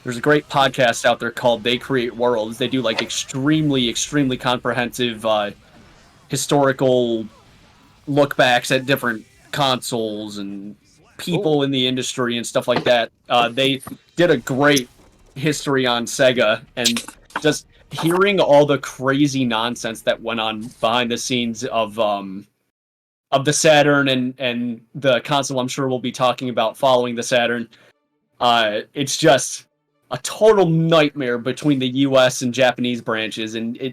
podcast out there called They Create Worlds. They do like extremely comprehensive historical look backs at different consoles and people in the industry and stuff like that. They did a great history on Sega, and just hearing all the crazy nonsense that went on behind the scenes of the Saturn and the console I'm sure we'll be talking about following the Saturn. It's just a total nightmare between the US and Japanese branches, and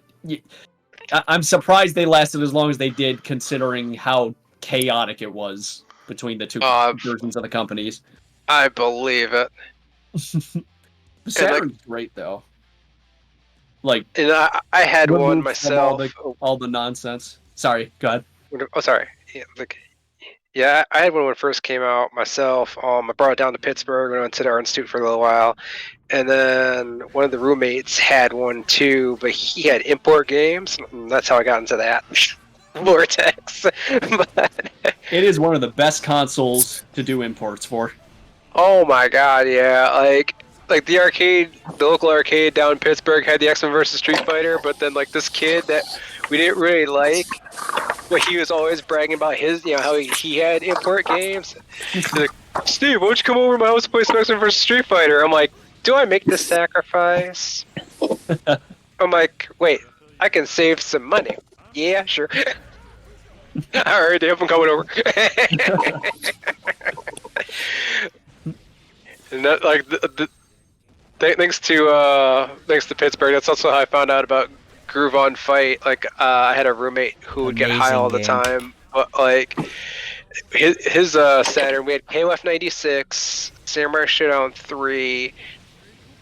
I'm surprised they lasted as long as they did, considering how chaotic it was between the two versions of the companies. I believe it. The Saturn's great though. Like, And I had one removed from myself. all the nonsense. Sorry, go ahead. Oh, sorry. Yeah, I had one when it first came out myself. I brought it down to Pittsburgh. We went to the Art Institute for a little while, and then one of the roommates had one too, but he had import games. And that's how I got into that. Vortex. But, It is one of the best consoles to do imports for. oh my god, yeah! Like the local arcade down in Pittsburgh had the X-Men vs Street Fighter, but then like this kid that we didn't really like, but he was always bragging about his, how he had import games. He's like, Steve, why don't you come over to my house and play some X-Men vs Street Fighter? I'm like, do I make this sacrifice? I'm like, wait, I can save some money. Yeah, sure. Alright, I'm coming over. And that, like, thanks to Pittsburgh, that's also how I found out about Groove on Fight. Like, I had a roommate who would get high Amazing all the game. time, but like his Saturn, we had KOF 96, Samurai Showdown 3,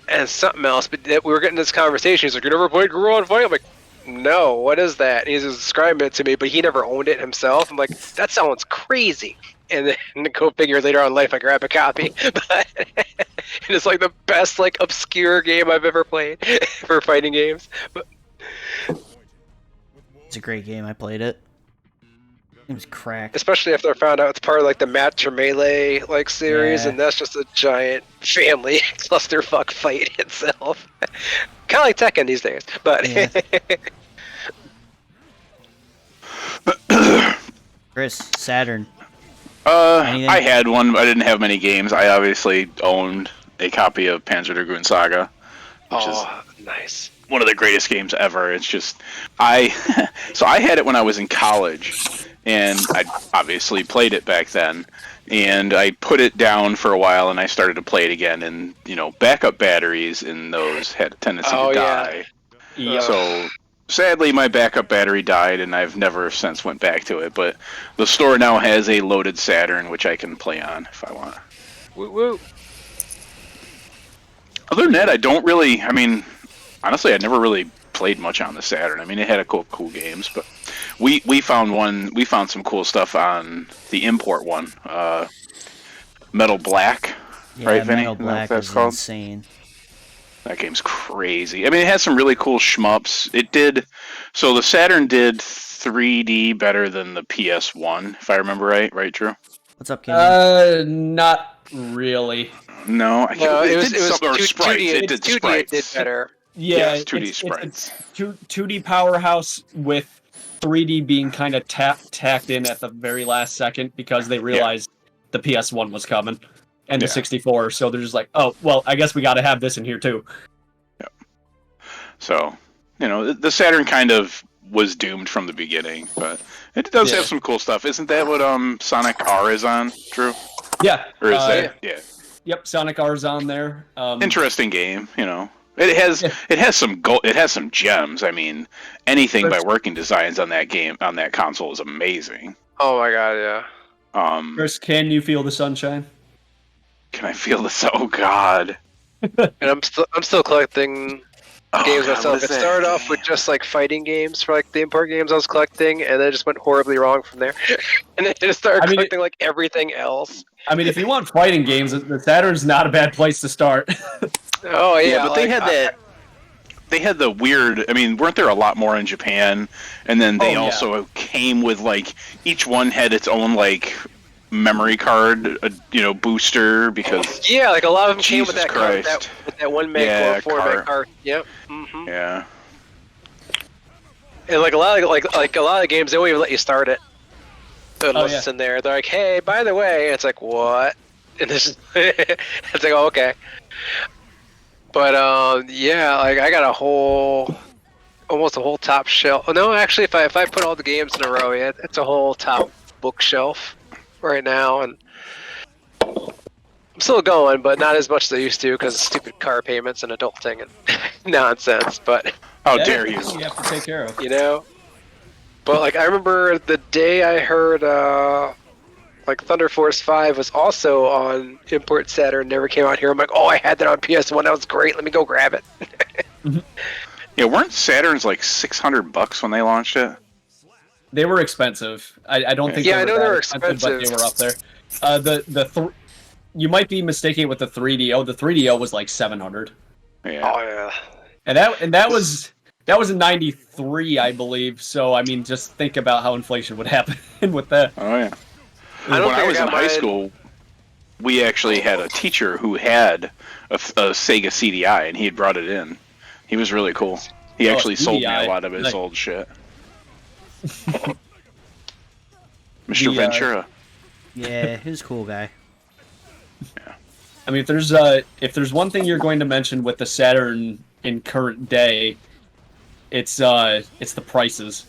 and something else. But we were getting this conversation. He's like, "You never played Groove on Fight?" I'm like, "No, what is that?" And he's describing it to me, but he never owned it himself. I'm like, "That sounds crazy." And then go figure, later on in life I grab a copy. But it's like the best like obscure game I've ever played for fighting games. It's a great game. I played it. It was crack. Especially after I found out it's part of like the Match or Melee like series, Yeah. and that's just a giant family clusterfuck fight itself. Kind of like Tekken these days, but Yeah. Chris, Saturn. Anything? I had one, but I didn't have many games. I obviously owned a copy of Panzer Dragoon Saga, which is oh, nice. one of the greatest games ever. It's just so I had it when I was in college, and I obviously played it back then. And I put it down for a while, and I started to play it again. And backup batteries in those had a tendency Oh, to yeah. die. Yeah. So sadly, my backup battery died, and I've never since went back to it. But the store now has a loaded Saturn, which I can play on if I want. Woo woo. Other than that, I don't really. I mean, honestly, I never really played much on the Saturn. I mean, it had a cool games, but we found some cool stuff on the import one, Metal Black. Yeah, Right, Vinny? Metal Is that what Black that's is called? insane. That game's crazy. I mean, it has some really cool shmups. It did. So the Saturn did 3D better than the PS1, if I remember right. Right, Drew? What's up, Kenyon? Not really. No, I No, can't. it was did some, or 2D. sprites. It did 2D. sprites. It did better. Yeah, it's 2D it's sprites. 2D powerhouse with 3D being kind of tacked in at the very last second because they realized the PS1 was coming and the Yeah. 64, so they're just like, oh, well, I guess we got to have this in here too. So, the Saturn kind of was doomed from the beginning, but it does Yeah. have some cool stuff. Isn't that what Sonic R is on, Drew? Yeah. Or is that? Yeah. Yep, Sonic R's on there. Interesting game, It has some gems. I mean, anything by Working Designs on that game on that console is amazing. Oh my god, yeah. Chris, can you feel the sunshine? Can I feel this? Oh God. And I'm still collecting games God, myself. what It is that started off game? with just like fighting games for like the import games I was collecting, and then it just went horribly wrong from there. And then I just started collecting like everything else. I mean, if you want fighting games, the Saturn's not a bad place to start. Oh yeah, Yeah, but they like, had that. They had the weird. I mean, weren't there a lot more in Japan? And then they Oh, yeah. also came with each one had its own memory card, booster because Yeah, like a lot of them came with Jesus that card, Christ. with that 1 meg Yeah, or 4 card. meg card. Yep. hmm yeah. And like a lot of games, they won't even let you start it unless yeah. it's in there. They're like, hey, by the way, it's like what? And it's it's like, oh, okay. But yeah, like I got almost a whole top shelf. Oh, no, actually, if I put all the games in a row, yeah, it's a whole top bookshelf right now, and I'm still going, but not as much as I used to because of stupid car payments and adulting and nonsense. But How Yeah, dare you? You have to take care of. But like I remember the day I heard like Thunder Force 5 was also on Import Saturn, never came out here. I'm like, oh, I had that on PS1. That was great. Let me go grab it. Yeah, weren't Saturns like $600 when they launched it? They were expensive. I don't think. Yeah, they I know were they that were expensive, but they expensive. were up there. You might be mistaking it with the 3DO. The 3DO was like 700, Yeah. Oh yeah. and that was in '93, I believe. So I mean, just think about how inflation would happen with that. Oh yeah. I don't When I think was in got high mine. school, we actually had a teacher who had a Sega CDI, and he had brought it in. He was really cool. He Oh, actually sold me CDI. a lot of his Nice. old shit. Mr. The, Ventura. Yeah, he was a cool guy. I mean, if there's one thing you're going to mention with the Saturn in current day, it's the prices.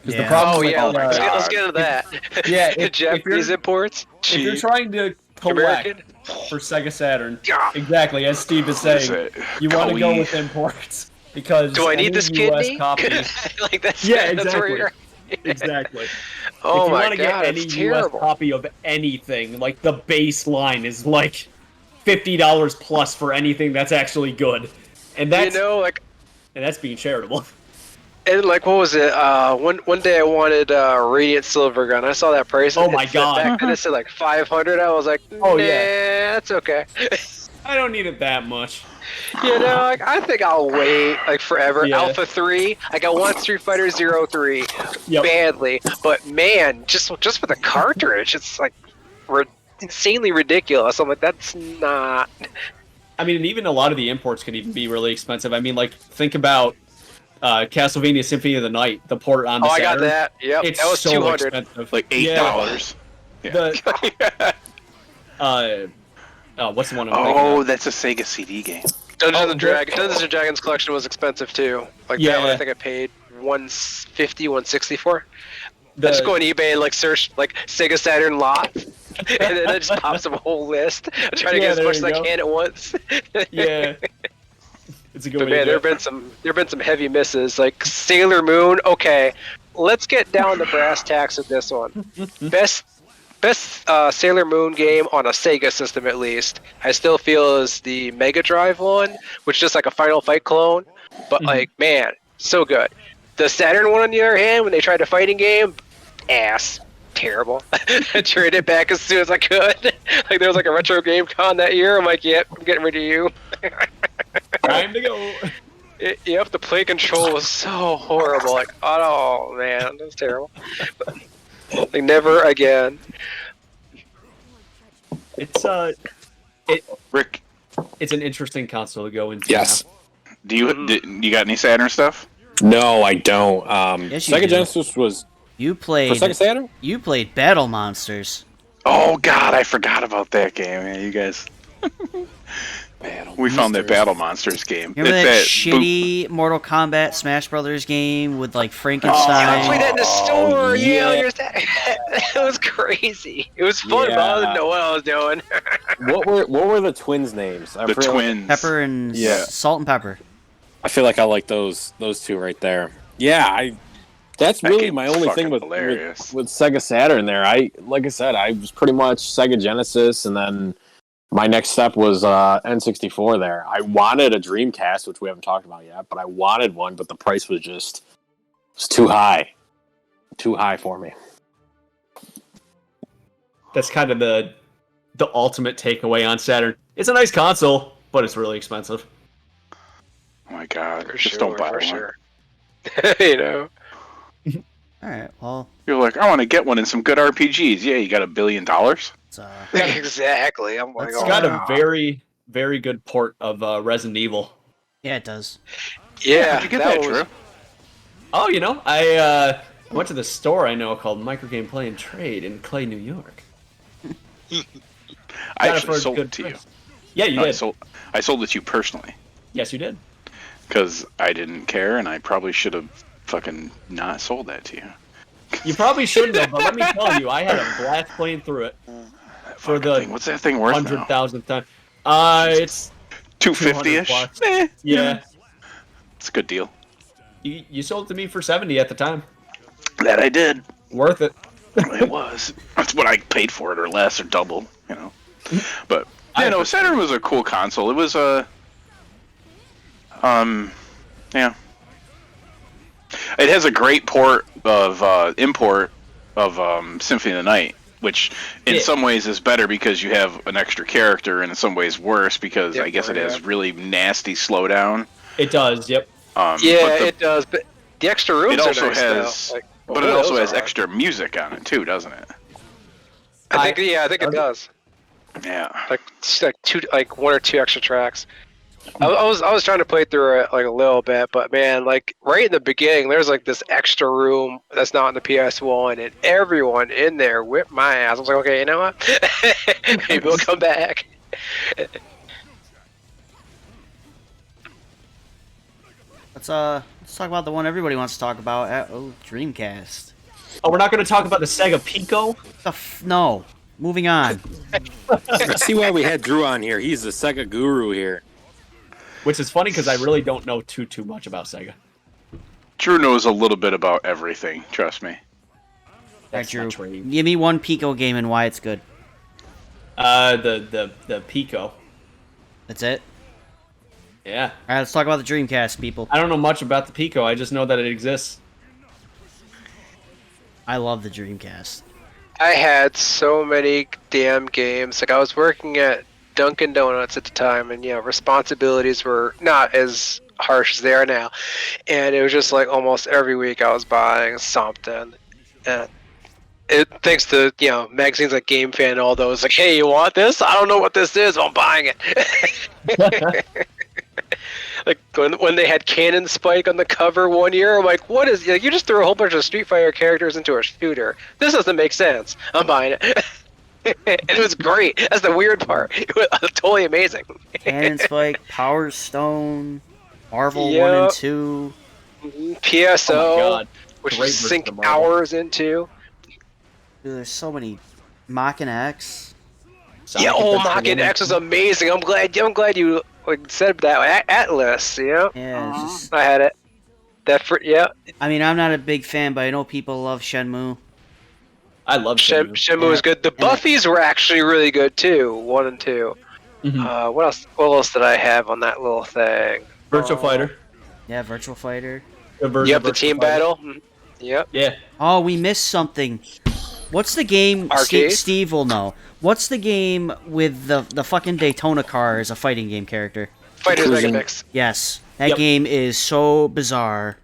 'Cause the Yeah. problem Oh with, yeah. Let's God. get into that. Yeah, if Japanese you're- imports. if you're Cheap. trying to collect American. for Sega Saturn, Yeah. exactly as Steve is What is saying, it? you want to go Koi. with imports because Do I any need this US kidney? copy, Like that's Yeah, That's where exactly. you're. exactly. Oh if you my want to get god, any it's US terrible. copy of anything, like the baseline is like $50 plus for anything that's actually good, and that's Like. and that's being charitable. And like, what was it? One day I wanted Radiant Silver Gun. I saw that price. Oh my it said God. Back then it said like 500. I was like, Oh, nah, yeah. that's okay. I don't need it that much. You know, like, I think I'll wait like forever. Yeah. Alpha 3, like I want Street Fighter 03 Yep. badly, but man, just for the cartridge, it's like insanely ridiculous. I'm like, that's not. I mean, and even a lot of the imports could even be really expensive. I mean, like, think about Castlevania Symphony of the Night, the port on the Oh, I got Saturn. that. Yep, It's that was so 200. expensive. Like $8. Yeah. The, what's the one I'm thinking Oh, of? that's a Sega CD game. Dungeons and Dragons collection was expensive too. Like that one, Yeah. I think I paid 150, 160 for. The- I just go on eBay and like search like Sega Saturn lot, and then it just pops up a whole list. I try to Yeah, get as there much you as I go. can at once. Yeah. It's a good But way man, to there do have been some heavy misses. Like Sailor Moon. Okay, let's get down to brass tacks with this one. Best Sailor Moon game on a Sega system, at least. I still feel is the Mega Drive one, which is just like a Final Fight clone. But like, man, so good. The Saturn one, on the other hand, when they tried a fighting game, ass. Terrible. I traded it back as soon as I could. Like there was like a retro game con that year. I'm like, yep, I'm getting rid of you. Time to go. Yep, the play control was so horrible. Like, oh man, that was terrible. Like never again. It's Rick, it's an interesting console to go into. Yes. do you got any Saturn stuff? No, I don't. Yes, you Sega do. Genesis was You for played. Sega Saturn. You played Battle Monsters. Oh God, I forgot about that game. Man, you guys, we found that Battle Monsters game. Remember It's that boot- shitty Mortal Kombat Smash Brothers game with like I Frankenstein? played that in the store. yeah. It was crazy. It was fun, but I didn't know what I was doing. What were the twins' names? I the forget- twins. Pepper and Yeah. Salt and Pepper. I feel like I like those two right there. Yeah, that's That really game my was only fucking thing with hilarious. Sega Saturn there. Like I said, I was pretty much Sega Genesis, and then my next step was N64 there. I wanted a Dreamcast, which we haven't talked about yet, but I wanted one, but the price was too high. Too high for me. That's kind of the ultimate takeaway on Saturn. It's a nice console, but it's really expensive. Oh my God, For just sure, don't buy for one. sure. You know. All right, well, You're like, I want to get one and some good RPGs. Yeah, you got $1 billion. it's, Exactly. I'm like, It's It's oh, got wow. a very, very good port of Resident Evil. yeah, it does. Yeah, How'd you get that, was- Drew? Oh, you know, I went to the store I know called Microgame Play and Trade in Clay, New York. I Got it actually for a sold good it to you. price. Yeah, you No, did. I sold it to you personally Yes, you did. because I didn't care, and I probably should have fucking not sold that to you. You probably shouldn't have, but let me tell you, I had a blast playing through it for the Thing. What's that thing worth now? 100,000th time. It's 250-ish? 200 bucks. Eh, yeah. it's a good deal. You sold it to me for 70 at the time. That I did. Worth it. It was. That's what I paid for it, or less, or double. You know. But yeah, no, Saturn was a cool console. It was a yeah. It has a great port of import of Symphony of the Night, which in Yeah. some ways is better because you have an extra character, and in some ways worse because Yeah, I guess it yeah. has really nasty slowdown. It does, yep. Yeah, Yeah, it does. But the extra rooms it also are nice has, now. Like, but it boy, also those has are- extra music on it too, doesn't it? I think it does. Yeah. Like one or two extra tracks. I was trying to play through it like a little bit, but man, like right in the beginning, there's like this extra room that's not in the PS1, and everyone in there whipped my ass. I was like, okay, you know what? Maybe we'll come back. Let's talk about the one everybody wants to talk about. Dreamcast. Oh, we're not going to talk about the Sega Pico? No. Moving on. See why we had Drew on here. He's the Sega guru here. Which is funny because I really don't know too much about Sega. Drew knows a little bit about everything. Trust me. That's Drew, not true. give me one Pico game and why it's good. The Pico. That's it. Yeah. All right, let's talk about the Dreamcast, people. I don't know much about the Pico. I just know that it exists. I love the Dreamcast. I had so many damn games. Like I was working at Dunkin' Donuts at the time, and responsibilities were not as harsh as they are now. And it was just like almost every week I was buying something. And thanks to magazines like Game Fan and all those, like, hey, you want this? I don't know what this is, but I'm buying it. Like when they had Cannon Spike on the cover one year, I'm like, what is? You just threw a whole bunch of Street Fighter characters into a shooter. This doesn't make sense. I'm buying it. And it was great. That's the weird part. It was totally amazing. Cannon Spike, Power Stone, Marvel 1 Yep. and 2. PSO, Oh my god. which Great you version sink of Marvel. hours into. Dude, there's so many. Mach X. Yeah, Sonic Mach Adventure X is 1. amazing. I'm glad you said that. Atlas, Yeah, it's just, I had it. I mean, I'm not a big fan, but I know people love Shenmue. I love Shenmue was good. The Buffies were actually really good too, 1 and 2. Mhm. What else? What else did I have on that little thing? Virtual Fighter. Yeah, Virtual Fighter. Good version Yep, of the Virtual team Fighter. battle. Mhm. Yep. Yeah. Oh, we missed something. What's the game? Arcade? Steve will know. What's the game with the fucking Daytona car as a fighting game character? Fighters Cruising. Megamix. Yes, that Yep. game is so bizarre.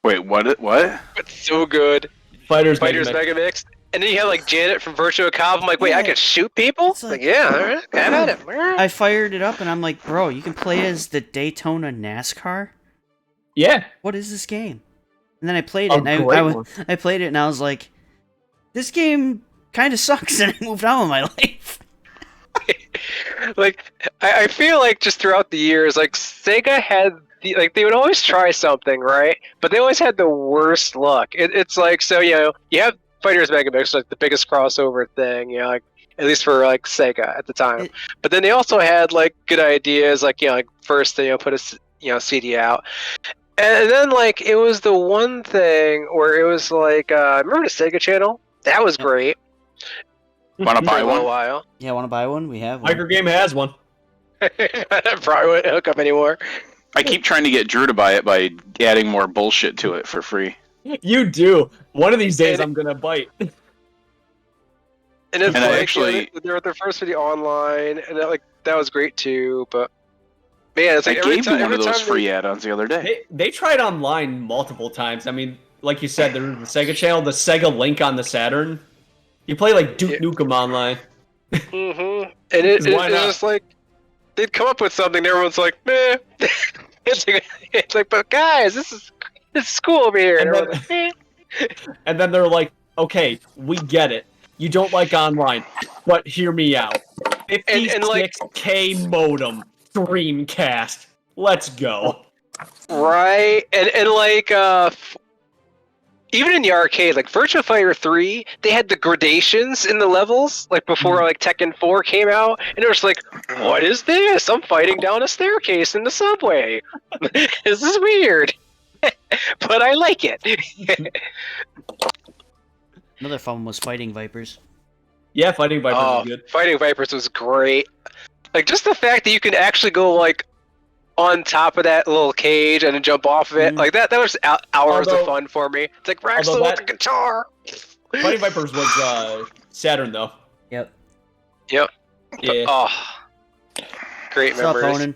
Wait, what? What? It's so good. Fighters Fighters Megamix. Megamix. And then you have like Janet from Virtua Cop. I'm like, wait, I Yeah. can shoot people? It's like- Yeah, all right, have at it. I fired it up and I'm like, bro, you can play as the Daytona NASCAR? Yeah. What is this game? And then I played it, A and great I one. played it, and I was like, this game kind of sucks, and I moved on with my life. Like, I feel like just throughout the years, like Sega had they would always try something, right? But they always had the worst luck. It's like, so you have Fighters Megamix, like the biggest crossover thing, like at least for like Sega at the time. But then they also had like good ideas, like like first they put a CD out. And then, like, it was the one thing where it was like, remember the Sega Channel? That was great. Want to For buy a little one? while. Yeah, want to buy one? We have one. Microgame has one. Probably wouldn't hook up anymore. I keep trying to get Drew to buy it by adding more bullshit to it for free. You do. One of these days And- I'm gonna bite. And it's And I like, actually- they were the first video online, and that was great too, but man, it's I like every gave time, you one of every those time free add-ons the other day. They tried online multiple times. I mean, like you said, there's the Sega Channel, the Sega Link on the Saturn. You play like Duke Yeah. Nukem online. Mm-hmm. And it's Why not? just like they'd come up with something, and everyone's like, meh. it's like, but guys, it's cool over here. And And then- everyone's like, eh. And then they're like, okay, we get it. You don't like online, but hear me out. And, like- 56K modem, Dreamcast. Let's go. Right, and like even in the arcade, like Virtua Fighter 3, they had the gradations in the levels, like before like Tekken 4 came out, and it was like, what is this? I'm fighting down a staircase in the subway. This is weird. But I like it. Another fun one was Fighting Vipers. Yeah, Fighting Vipers Oh, is good. Fighting Vipers was great. Like just the fact that you can actually go like on top of that little cage and then jump off of it, Mhm. like that was hours Although- of fun for me. It's like Raxel although with the guitar. Fighting Vipers was Saturn though. Yep. Yep. Yeah. Oh, great What's up, memories. Conan?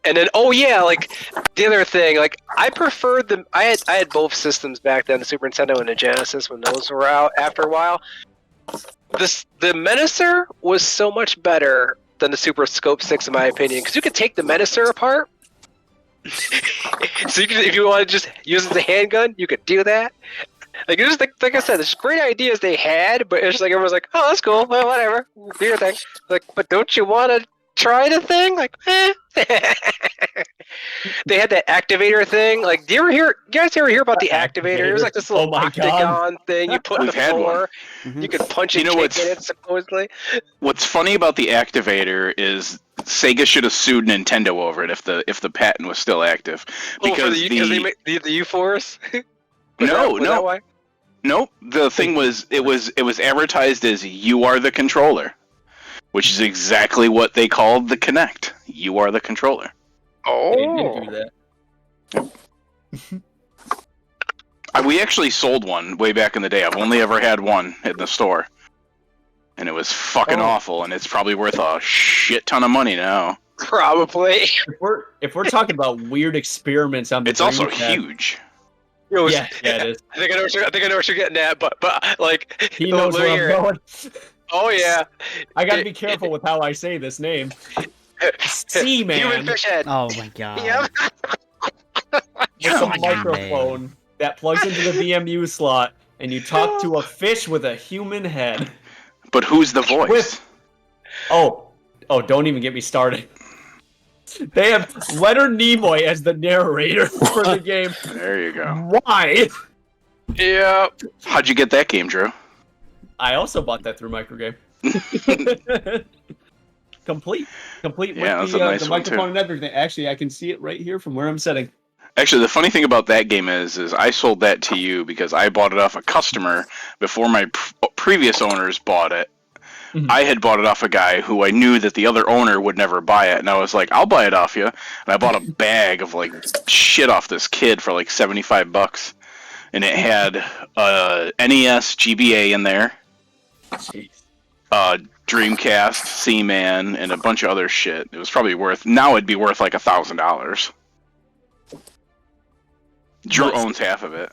And then, oh yeah, like the other thing, like I preferred the. I had both systems back then, the Super Nintendo and the Genesis, when those were out. After a while, the Menacer was so much better than the Super Scope 6, in my opinion, because you could take the Menacer apart. So you could, if you want to just use it as a handgun, you could do that. Like it was like I said, there's great ideas they had, but it's just like everyone's like, oh, that's cool, well, whatever, do your thing. Like, but don't you want to try the thing? Like, eh. They had that activator thing. Like, you guys ever hear about the activator? It was like this little Oh my God. octagon thing you put in the We've had one. floor. Mhm. You could punch You and know kick what's- in it, supposedly. What's funny about the activator is Sega should have sued Nintendo over it if the patent was still active. Oh, for Because because they make the U-Force? Was No, that no. why? Nope. The thing was, it was advertised as "You are the controller," which is exactly what they called the Kinect. You are the controller. Oh. They didn't do that. We actually sold one way back in the day. I've only ever had one in the store, and it was fucking Oh. awful, and it's probably worth a shit ton of money now. Probably. If we're talking about weird experiments on the It's also Dreamcast- huge. It was- Yeah, it is. I think I know what you're getting at, but like He knows let me where hear I'm it. going. Oh yeah. I gotta be careful with how I say this name. Human Seaman fish head. Oh my god. Yep. with Oh a my microphone that plugs into the VMU slot, and you talk to a fish with a human head. But who's the voice? With- Oh, don't even get me started. They have Leonard Nimoy as the narrator for the game. There you go. Why? Yep. How'd you get that game, Drew? I also bought that through Microgame. Complete Yeah, with that's a nice the one, microphone too. and everything. Actually, I can see it right here from where I'm sitting. Actually, the funny thing about that game is I sold that to you because I bought it off a customer before my previous owners bought it. Mhm. I had bought it off a guy who I knew that the other owner would never buy it, and I was like, "I'll buy it off you." And I bought a bag of like shit off this kid for like $75, and it had NES GBA in there, Jeez. Dreamcast, Seaman, and a bunch of other shit. It was probably now it'd be worth like $1,000. Drew Nice. owns half of it.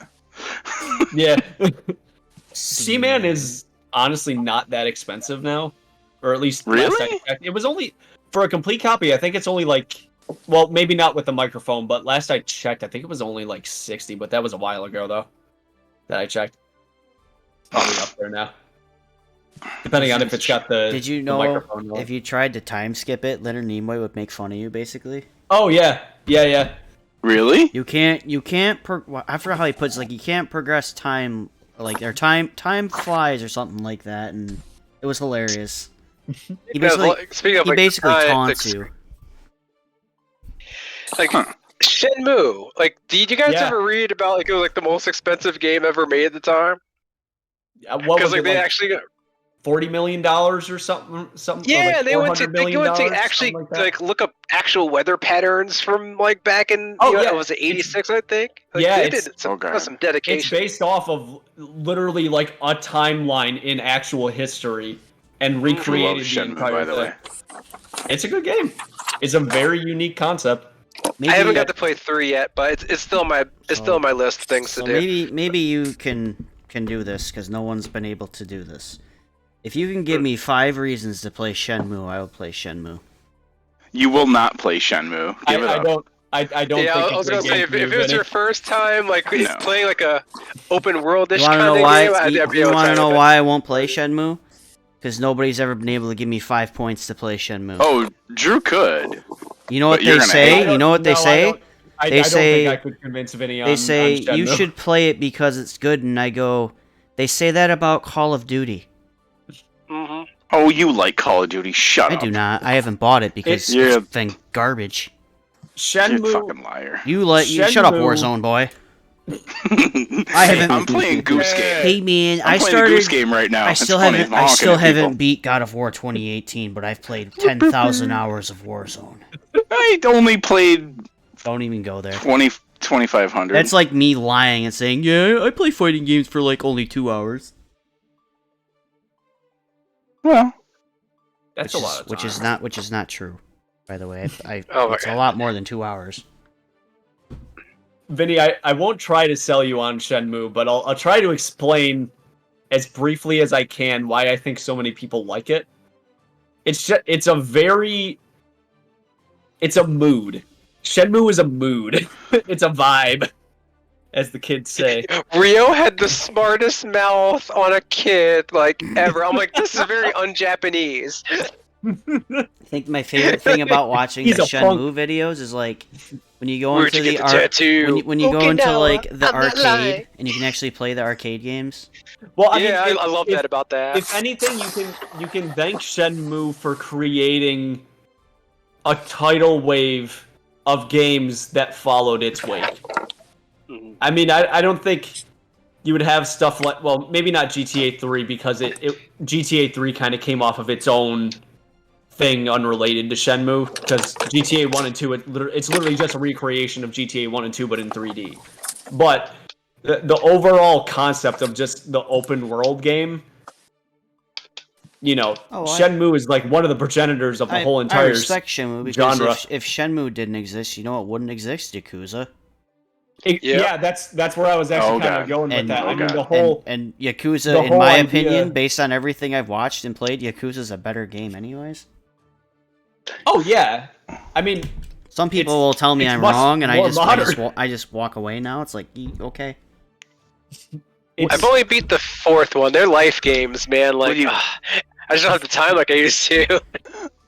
Yeah. Seaman is honestly not that expensive now, or at least last I Really? checked. It was only for a complete copy. I think it's only like, well, maybe not with the microphone, but last I checked, I think it was only like 60. But that was a while ago, though. That I checked. It's probably up there now, depending on if it's got the. Did you the know microphone on. if you tried to time skip it, Leonard Nimoy would make fun of you, basically? Oh yeah. Really? You can't I forgot how he puts it, like you can't progress time, like or time flies or something like that, and it was hilarious. He basically Speaking of he like basically time, taunts like, you. Like Huh. Shenmue. Like, did you guys Yeah. ever read about like it was like the most expensive game ever made at the time? What Because was like it, they like actually got, $40 million or something? Or yeah, like they went to $400 actually something like that? like look up actual weather patterns from like back in Oh, you know, yeah. was it 86 I think? Like, Yeah, they it's- did some, Okay. some It's dedication. based off of literally like a timeline in actual history and Love recreated the Shenmue, entire by the thing. way. It's a good game. It's a very unique concept. Maybe, I haven't got to play 3 yet, but it's still my still on my list of things to so do. maybe you can do this because no one's been able to do this. If you can give me 5 reasons to play Shenmue, I will play Shenmue. You will not play Shenmue. Give it I up. don't. I don't Yeah, think I was it's a gonna good say game if for you, it was Vinny. your first time like No. playing like a open worldish You want to kind know of why? game, I'd be You able to want to time know it. why I won't play Shenmue? Because nobody's ever been able to give me 5 points to play Shenmue. Oh, Drew could. You know what but you're they gonna say? hate I You know what they no, say? I They don't say- think I could convince Vinny on They say on you Shenmue. should play it because it's good, and I go, they say that about Call of Duty. hmm Oh, you like Call of Duty. Shut I up. do not. I haven't bought it because Yeah. it's been garbage. You're a Shenmue. fucking liar. You shut up, Shenmue- Warzone boy. I haven't- I'm playing Goose Yeah. Game. Hey man, I'm I playing a Goose started. Game right now. I It's still funny. haven't. I'm I honking still at people. haven't beat God of War 2018, but I've played 10,000 hours of Warzone. I only played Don't even go there. 2,500. That's like me lying and saying, "Yeah, I play fighting games for like only 2 hours." well, That's a lot of time. Which is not true. By the way, Oh my it's a God. lot more than 2 hours. Vinny, I won't try to sell you on Shenmue, but I'll try to explain as briefly as I can why I think so many people like it. It's a mood. Shenmue is a mood. It's a vibe, as the kids say. Rio had the smartest mouth on a kid like ever. I'm like, this is very un-Japanese. I think my favorite thing about watching He's the a punk. Shenmue videos is like when you go Where'd into you the get the tattoo? when you go into Okinawa, like the I'm not arcade lying. and you can actually play the arcade games. Well, I Yeah, mean, I love that about that. If anything, you can thank Shenmue for creating a tidal wave of games that followed its wake. Mhm. I mean, I don't think you would have stuff like, well, maybe not GTA 3 because GTA 3 kind of came off of its own thing unrelated to Shenmue, because GTA 1 and 2, it's literally just a recreation of GTA 1 and 2 but in 3D. But the overall concept of just the open world game, Shenmue is like one of the progenitors of the whole I entire respect Shenmue because genre. if Shenmue didn't exist, you know what wouldn't exist? Yakuza. Yeah, that's where I was actually Oh, kind of God. going with And- that. I mean, God. the whole And Yakuza, the in whole my idea- opinion, based on everything I've watched and played, Yakuza's a better game, anyways. oh yeah, I mean, Some people It's- will tell me it's I'm much wrong, and more modern. I just walk away now. It's like, okay. it's, I've only beat the fourth one. They're life games, man. Like, you- I just don't have the time like I used to.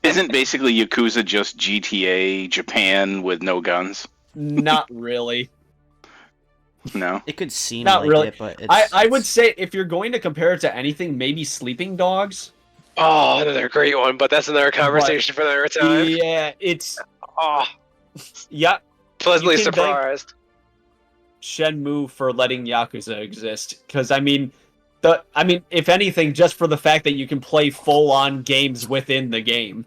Isn't basically Yakuza just GTA Japan with no guns? not really. No. It could seem Not like really. it, but I would say if you're going to compare it to anything, maybe Sleeping Dogs. Oh, another great one, but that's another conversation for another time. Yeah, it's Oh, yeah. pleasantly You can surprised. Shenmue for letting Yakuza exist, because I mean, if anything, just for the fact that you can play full-on games within the game,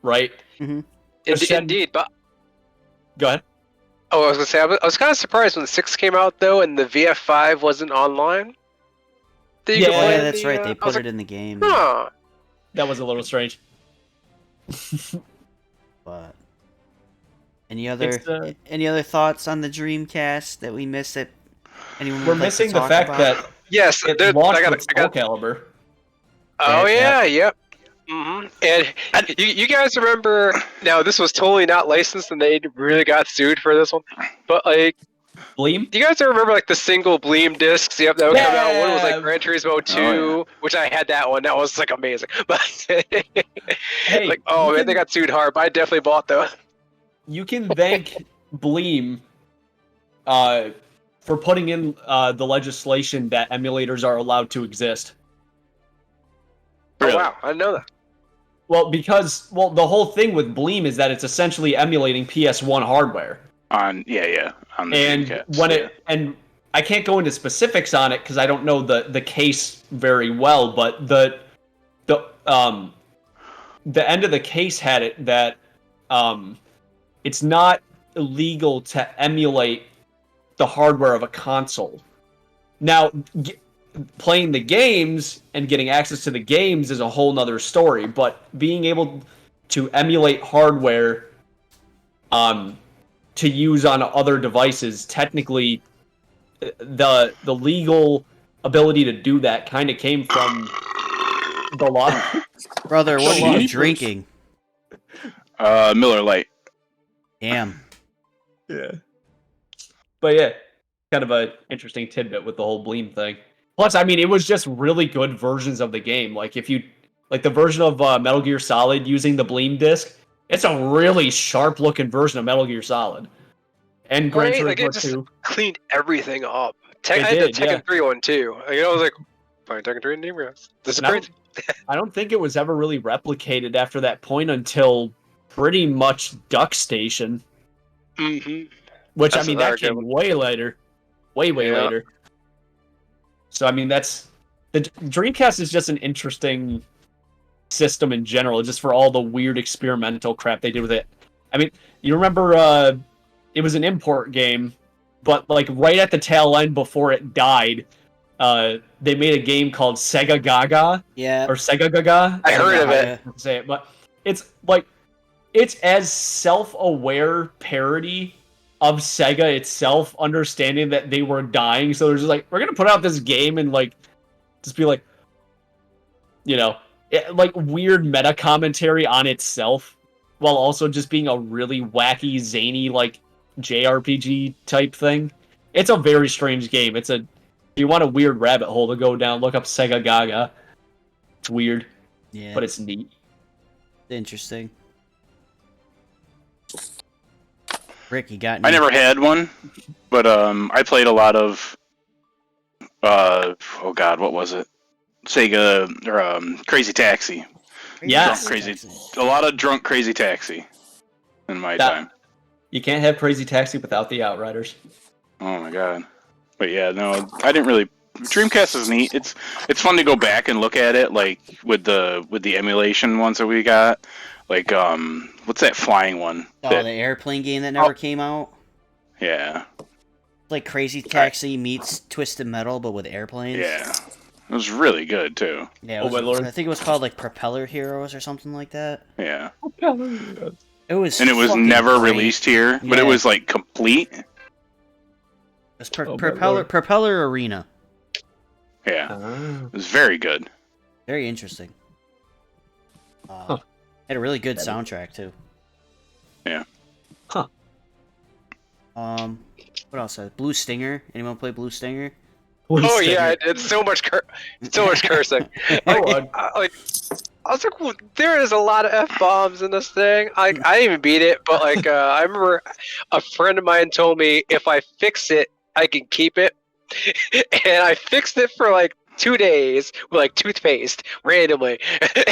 right? Indeed, but Go ahead. oh, I was gonna say I was kind of surprised when 6 came out though, and the VF5 wasn't online. That you could Yeah, Oh play yeah, in that's the, right. They I put was it like, in the game. huh. That was a little strange. But any other It's, any other thoughts on the Dreamcast that we missed? That anyone We're would like missing to the talk fact about? that Yes, it dude, launched I got with Soul Calibur. Oh Yeah. yep. And you guys remember? Now this was totally not licensed, and they really got sued for this one. But like, Bleem? do you guys remember like the single Bleem discs? Yep, that would come out. One was Yeah. like Gran Turismo 2, Oh, which I had that one. That was like amazing. But Hey, like, oh you man, can- they got sued hard. But I definitely bought those. You can thank Bleem for putting in the legislation that emulators are allowed to exist. Really? Oh wow, I didn't know that. Well, because the whole thing with Bleem is that it's essentially emulating PS1 hardware. On the And Dreamcast, when yeah. and I can't go into specifics on it because I don't know the case very well, but the end of the case had it that it's not illegal to emulate the hardware of a console. Now, playing the games and getting access to the games is a whole nother story, but being able to emulate hardware to use on other devices, technically the legal ability to do that kind of came from the law. Brother, what are you Jeepers. drinking? Miller Lite. Damn. Yeah. But yeah, kind of a interesting tidbit with the whole Bleem thing. Plus, I mean, it was just really good versions of the game. Like if you like the version of Metal Gear Solid using the Bleem disc, it's a really sharp looking version of Metal Gear Solid. And Gran Right, like, it Turismo just 2. cleaned everything up. I It had the did, Tekken yeah. 3 one too. Like, I was like, fine, Tekken 3 and Dreamcast. This is And I crazy. I don't think it was ever really replicated after that point until pretty much Duck Station, Mm-hmm. which That's I mean another that good came way later, way Yeah. later. So I mean that's the Dreamcast is just an interesting system in general, just for all the weird experimental crap they did with it. I mean, you remember it was an import game, but like right at the tail end before it died, they made a game called Sega Gaga Yeah. or Sega Gaga. I heard don't of know it. how to say it, but it's like it's as self-aware parody of Sega itself, understanding that they were dying. So they're just like, we're gonna put out this game and like just be like, like weird meta commentary on itself, while also just being a really wacky, zany like JRPG type thing. It's a very strange game. If you want a weird rabbit hole to go down, look up Sega Gaga. It's weird, Yeah. but it's neat. interesting. Rick, you got? I any- never had one, but I played a lot of oh god, what was it? Sega or Crazy Taxi. Yes. Crazy. A lot of drunk Crazy Taxi in my That- time. You can't have Crazy Taxi without the Outriders. Oh my god. But yeah, no, I didn't really. Dreamcast is neat. It's fun to go back and look at it, like with the emulation ones that we got. Like what's that flying one? Oh, That- the airplane game that never came out. yeah, Like Crazy Taxi meets Twisted Metal, but with airplanes. yeah, It was really good too. Yeah, Oh, my lord. I think it was called like Propeller Heroes or something like that. Yeah, It was and it was fucking never great. released here, but it Yeah. was like complete. It was Oh, my Propeller lord. Propeller Arena. Yeah, Ah. it was very good. Very interesting. Huh. Had a really good soundtrack too. Yeah. Huh. What else? Blue Stinger. Anyone play Blue Stinger? Oh yeah, it's so much cursing. Oh, I was like, well, there is a lot of f bombs in this thing. I didn't even beat it, but like I remember a friend of mine told me if I fix it, I can keep it, and I fixed it for like 2 days with like toothpaste randomly,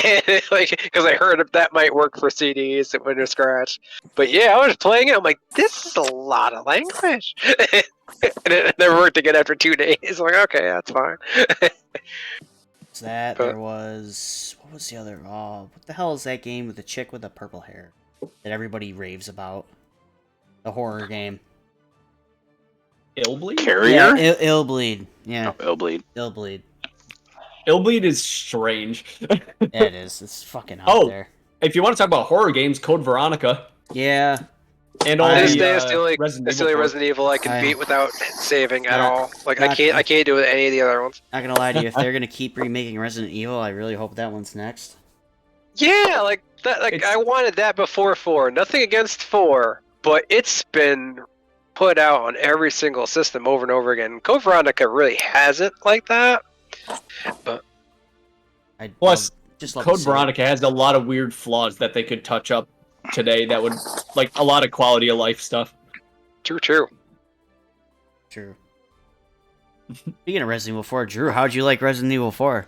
and, like because I heard that might work for CDs when they're scratched. But yeah, I was playing it. I'm like, this is a lot of language, and it never worked again after 2 days. I'm like, okay, that's fine. It's that. There was what was the other? Oh, what the hell is that game with the chick with the purple hair that everybody raves about? The horror game. Illbleed? Carrier. Yeah, Illbleed. Yeah, Oh, Illbleed. Illbleed. Illbleed is strange. Yeah, it is. It's fucking out Oh. there. If you want to talk about horror games, Code Veronica. Yeah, And all To To the, this day, it's the only Resident it's the only Evil Resident Evil I can I- beat without saving at Not- all. Like not- I can't do it with any of the other ones. not gonna lie to you. If they're gonna keep remaking Resident Evil, I really hope that one's next. Yeah, like that. Like It's- I wanted that before 4. Nothing against 4, but it's been put out on every single system over and over again. Code Veronica really hasn't like that. I'd Plus, just love Code to see it. Veronica has a lot of weird flaws that they could touch up today that would, like, a lot of quality of life stuff. True. True. Speaking of Resident Evil 4, Drew, how'd you like Resident Evil 4?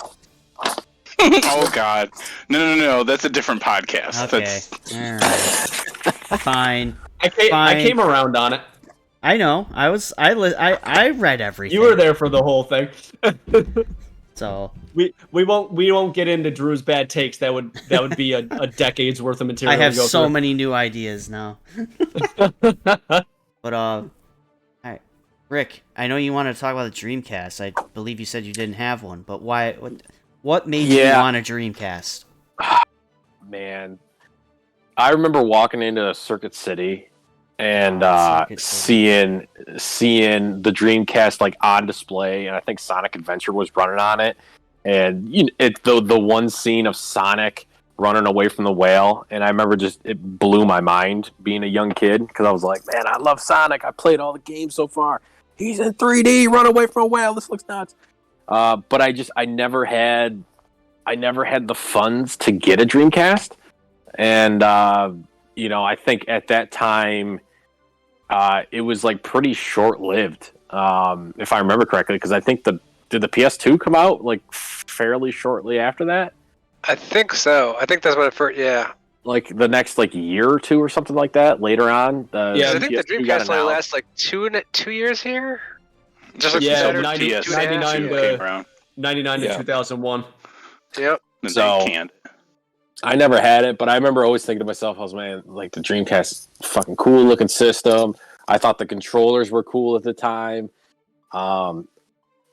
Oh God, no, that's a different podcast. Okay. That's Alright. Fine. I Fine. came around on it. I know. I read everything. You were there for the whole thing. So we won't get into Drew's bad takes. That would be a decade's worth of material. I have to go so through. many new ideas now. But alright. Rick, I know you wanted to talk about the Dreamcast. I believe you said you didn't have one, but why what made you Yeah. want a Dreamcast? Man, I remember walking into Circuit City and Circuit City. seeing the Dreamcast like on display, and I think Sonic Adventure was running on it, and the one scene of Sonic running away from the whale, and I remember it blew my mind being a young kid because I was like, man, I love Sonic. I played all the games so far. He's in 3D, run away from a whale. This looks nuts. But I never had the funds to get a Dreamcast, and I think at that time it was like pretty short-lived, if I remember correctly, because I think did the PS2 come out like fairly shortly after that, I think so. I think that's what it first. Yeah. like the next like year or two or something like that later on. Yeah, I think the PS2 got Dreamcast only announced. lasts like 2 years here. Just like Yeah, considered 90 two and a half 99 years. to- came around. 99 to Yeah. 2001. Yep. And So- they canned. I never had it, but I remember always thinking to myself, I was, man, like the Dreamcast is a fucking cool looking system. I thought the controllers were cool at the time.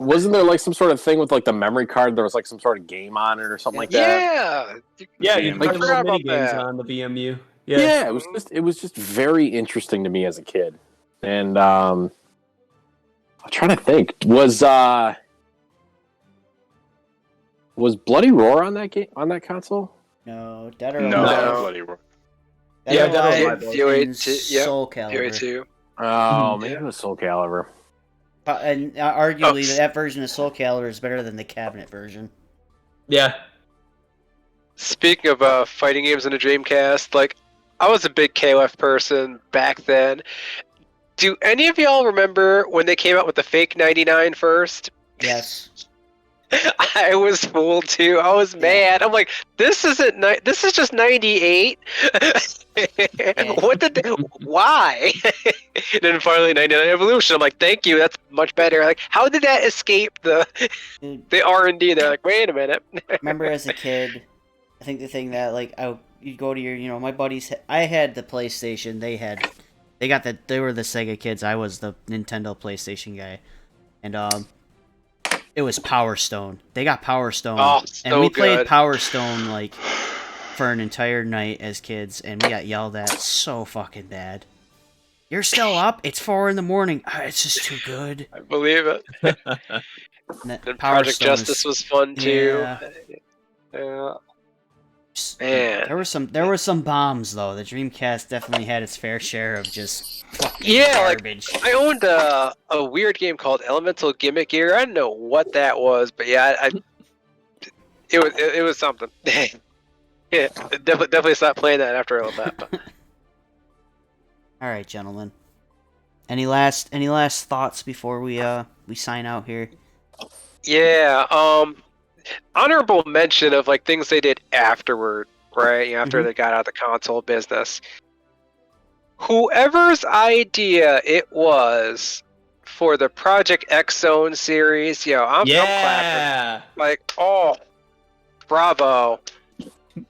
Wasn't there like some sort of thing with like the memory card? There was like some sort of game on it or something like that. Yeah. Yeah, you Game. can I play forgot little about mini games that. on the VMU. Yeah, it was just very interesting to me as a kid. And I'm trying to think. Was Bloody Roar on that game on that console? No, Dead or No, Alive. No. Bloody Roar. Dead Yeah, or Dead or Alive Alive. and DOA2, yep. Soul Calibur. DOA2. Oh, maybe it was Soul Calibur. And arguably, Oh. that version of Soul Calibur is better than the cabinet version. Yeah. Speaking of fighting games in the Dreamcast, like I was a big KOF person back then. Do any of y'all remember when they came out with the fake 99 first? Yes. I was fooled too. I was mad. I'm like, this isn't. This is just 98. What did? Why? And then finally 99 Evolution. I'm like, thank you. That's much better. Like, how did that escape the Dude, R&D? They're like, wait a minute. remember as a kid, I think the thing that like you'd go to your my buddies. I had the PlayStation. They were the Sega kids. I was the Nintendo PlayStation guy, and it was Power Stone. They got Power Stone, Oh, and so we played good. Power Stone like for an entire night as kids, and we got yelled at so fucking bad. You're still up? It's 4 a.m. It's just too good. I believe it. And that And Power Project Stone Justice was fun too. Yeah. Yeah. Just- Man. There were some bombs though. The Dreamcast definitely had its fair share of just fucking Yeah, like, garbage. I owned a weird game called Elemental Gimmick Gear. I don't know what that was, but yeah, it was something. Yeah, definitely stopped playing that after a little bit. But. All right, gentlemen. Any last thoughts before we sign out here? Yeah, honorable mention of like things they did afterward, right? You know, after they got out of the console business. Whoever's idea it was for the Project X Zone series, I'm clapping. Yeah. Like, oh, bravo!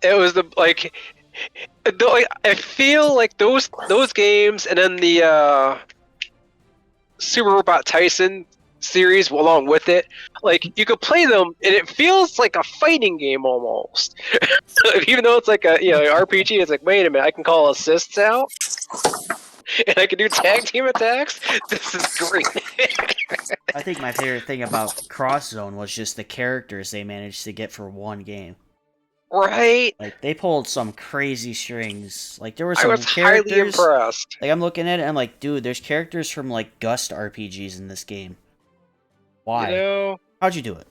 It was I feel like those games, and then the Super Robot Tyson series along with it, like you could play them and it feels like a fighting game almost. Even though it's like a RPG, it's like, wait a minute, I can call assists out and I can do tag team attacks. This is great. I think my favorite thing about Cross Zone was just the characters they managed to get for one game. Right? Like they pulled some crazy strings. Like there were I some was highly characters. impressed. Like I'm looking at it, and I'm like, dude, there's characters from like Gust RPGs in this game. Why? You know? How'd you do it?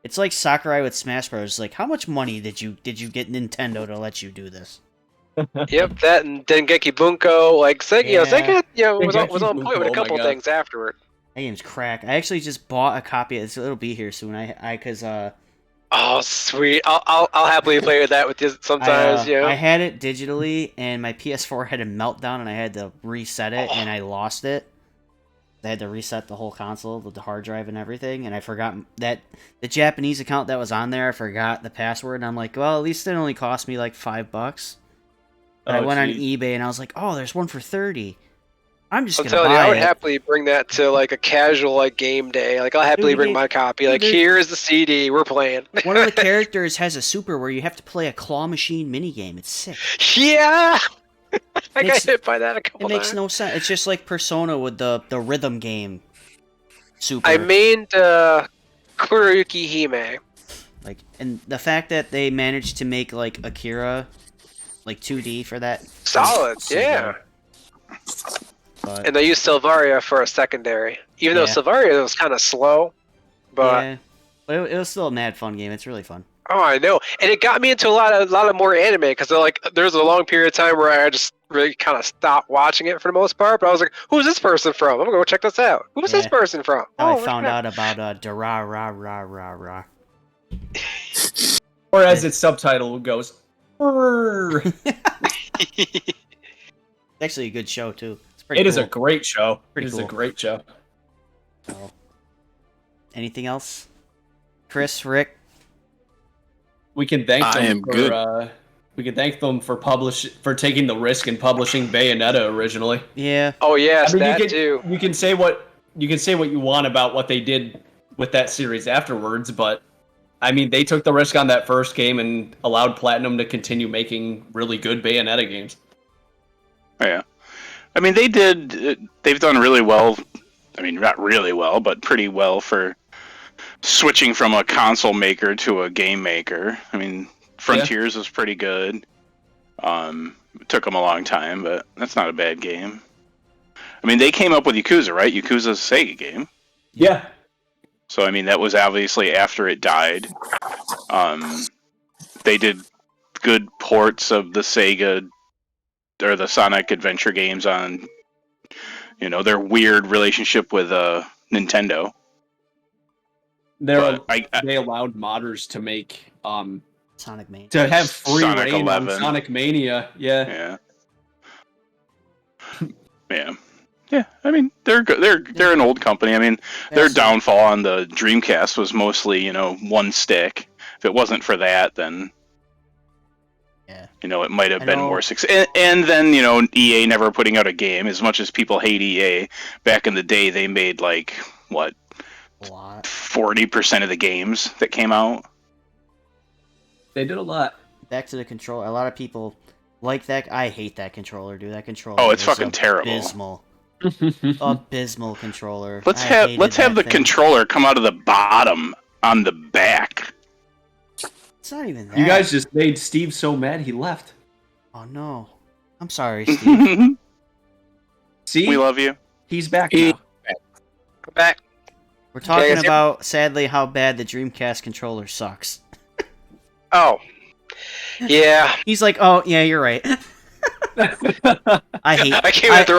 It's like Sakurai with Smash Bros. Like, how much money did you get Nintendo to let you do this? Yep, that and Dengeki Bunko, like Sega, Yeah. Sega, was Dengeki on point Bunko, with a oh my couple God. things afterward. That game's crack. I actually just bought a copy. It'll be here soon. Cause Oh, sweet! I'll happily play with that with you sometimes. I had it digitally, and my PS4 had a meltdown, and I had to reset it, and I lost it. I had to reset the whole console with the hard drive and everything, and I forgot that the Japanese account that was on there. I forgot the password, and I'm like, well, at least it only cost me like $5. And I went on eBay, and I was like, oh, there's one for $30. I'm just I'm gonna telling you, buy I would it. happily bring that to like a casual like game day. Like I'll happily Dude, bring my copy. Like dude, here's the CD, we're playing. One of the characters has a super where you have to play a claw machine minigame. It's sick. Yeah, I got Makes- hit by that a It couple makes times. no sense. It's just like Persona with the rhythm game. Super. I mained Kuruyuki Hime. Like, and the fact that they managed to make like Akira, like 2D for that. Solid, so yeah. good. But And they used Silvaria for a secondary, even though Yeah. Silvaria was kind of slow. But yeah, but it was still a mad fun game. It's really fun. oh, I know, and it got me into a lot of more anime because there's a long period of time where I just really kind of stopped watching it for the most part. But I was like, who's this person from? I'm gonna go check this out. Who's this Yeah. person from? How I look found at out about Dara Ra Ra Ra Ra. Or as its subtitle goes, "Brrr." It's actually a good show too. It's pretty. It is a cool. great show. Pretty It is cool. a great show. So, anything else? Chris, Rick. We can thank I them am for good. we can thank them for taking the risk in publishing Bayonetta originally. Yeah. Oh yes, I mean, that you can, too. You can say what you want about what they did with that series afterwards, but I mean, they took the risk on that first game and allowed Platinum to continue making really good Bayonetta games. Yeah. I mean, they've done really well. I mean, not really well, but pretty well for switching from a console maker to a game maker. I mean, Frontiers was pretty good. It took them a long time, but that's not a bad game. I mean, they came up with Yakuza, right? Yakuza's a Sega game. Yeah. So, I mean, that was obviously after it died. They did good ports of the Sega or the Sonic Adventure games on, their weird relationship with Nintendo. But They allowed modders to make Sonic Mania. to have free Sonic reign 11. on Sonic Mania. Yeah. Yeah. Yeah, I mean they're good. They're an old company. I mean their That's- downfall on the Dreamcast was mostly one stick. If it wasn't for that, then Yeah. it might have I been know- more success. And then EA never putting out a game. As much as people hate EA, back in the day they made like what A lot. 40% of the games that came out. They did a lot. Back to the controller. A lot of people like that. I hate that controller, dude. That controller. Oh, it's is fucking terrible. Abysmal. Abysmal controller. Let's I have hated that the thing. controller come out of the bottom on the back. It's not even that. You guys just made Steve so mad he left. Oh no. I'm sorry, Steve. See? We love you. He's back now. Back. We're talking guys- about, sadly, how bad the Dreamcast controller sucks. Oh. Yeah. He's like, oh, yeah, you're right. I hate I came at the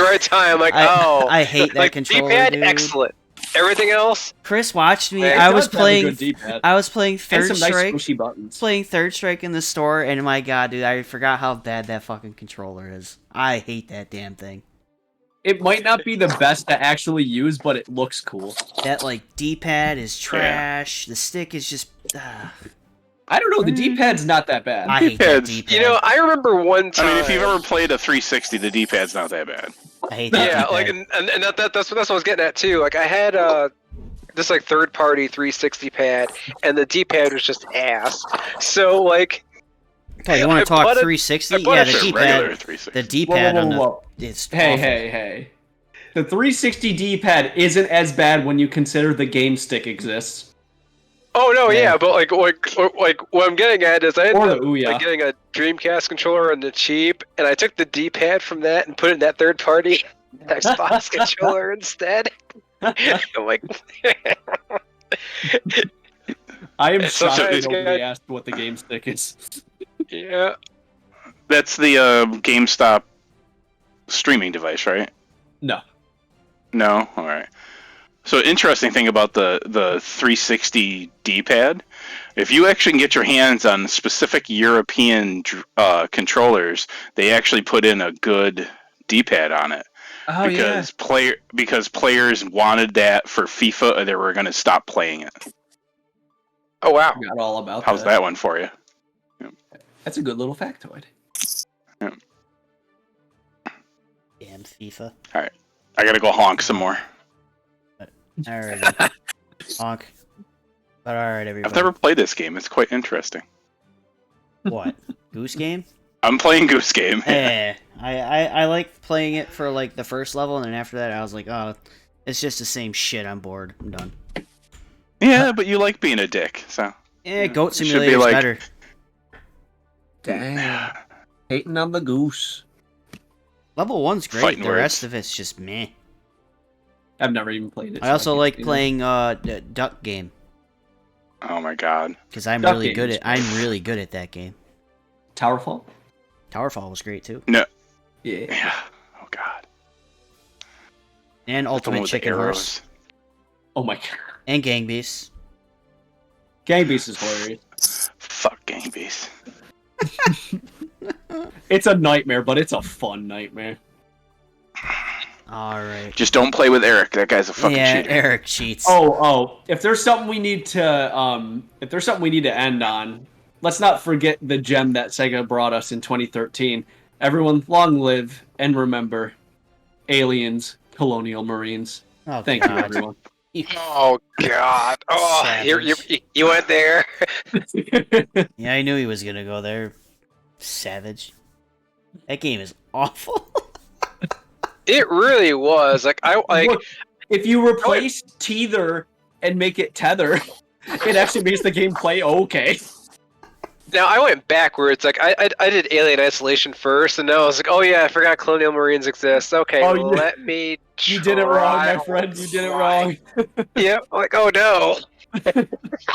right time. Like, I hate that like, controller, D-pad, dude. excellent. Everything else, Chris watched me. It I It was does have a playing. good D-pad. I was playing and Third some nice Strike. squishy buttons. Playing Third Strike in the store, and my god, dude, I forgot how bad that fucking controller is. I hate that damn thing. It might not be the best to actually use, but it looks cool. That like D-pad is trash. The stick is just. I don't know, the D-pad's not that bad. I hate that D-pad's- D-pad. you know, I remember one time. I mean, if you've ever played a 360, the D-pad's not that bad. I hate that yeah, D-pad. like, and that's what I was getting at too. Like, I had this like third-party 360 pad, and the D-pad was just ass. So like, Okay, you want I to talk bought a- 360? I bought Yeah, a the Just D-pad. regular 360. The D-pad Whoa, on whoa, the whoa. it's Hey, awful. hey. The 360 D-pad isn't as bad when you consider the game stick exists. oh no, Yeah. yeah, but like what I'm getting at is I Or ended the up Ouya. like, getting a Dreamcast controller on the cheap, and I took the D-pad from that and put it in that third-party Xbox controller instead. I'm like, I am It's shocked that sometimes nobody good. asked what the game stick is. yeah. That's the GameStop streaming device, right? No. No? Alright. So interesting thing about the 360 D-pad, if you actually can get your hands on specific European controllers, they actually put in a good D-pad on it. Oh, because players wanted that for FIFA, or they were going to stop playing it. Oh wow. Forgot all about How's that one for you? That's a good little factoid. Damn FIFA. I gotta go honk some more. Alright. Honk. But alright, everybody. I've never played this game. It's quite interesting. What? Goose Game? I'm playing Goose Game. Eh. I like playing it for like the first level, and then after that I was like, oh, it's just the same shit. I'm bored. I'm done. Yeah, but you like being a dick, so. Goat should be Simulator's like- better. Damn. Hating on the goose. Level 1's great. Fighting The words. rest of it's just meh. I've never even played it. I so also can't like say playing Duck Game Oh my god. because I'm Duck really Game good is at I'm really good at that game. that. Towerfall? Towerfall was great too, Yeah. Yeah. Oh god. and The one Ultimate with the Chicken Horse, arrows. Oh my god. and Gang Beasts. Gang Beast is hilarious. Fuck Gang Beast. It's a nightmare, but it's a fun nightmare. All right. Just don't play with Eric. That guy's a fucking Yeah, cheater. Eric cheats. Oh, if there's something we need to end on, let's not forget the gem that Sega brought us in 2013. Everyone, long live and remember, aliens, colonial marines. Oh, Thank you, God. everyone. Oh god. Oh, you went there. Yeah, I knew he was gonna go there. Savage. That game is awful. It really was. Like I like. Look, if you replace tether and make it tether, it actually makes the game play okay. Now I went backwards. Like I did Alien Isolation first, and now I was like, oh yeah, I forgot Colonial Marines exist. Okay, Oh, let me. You did it wrong, my try. friend. You did it wrong. Yep. Like oh no.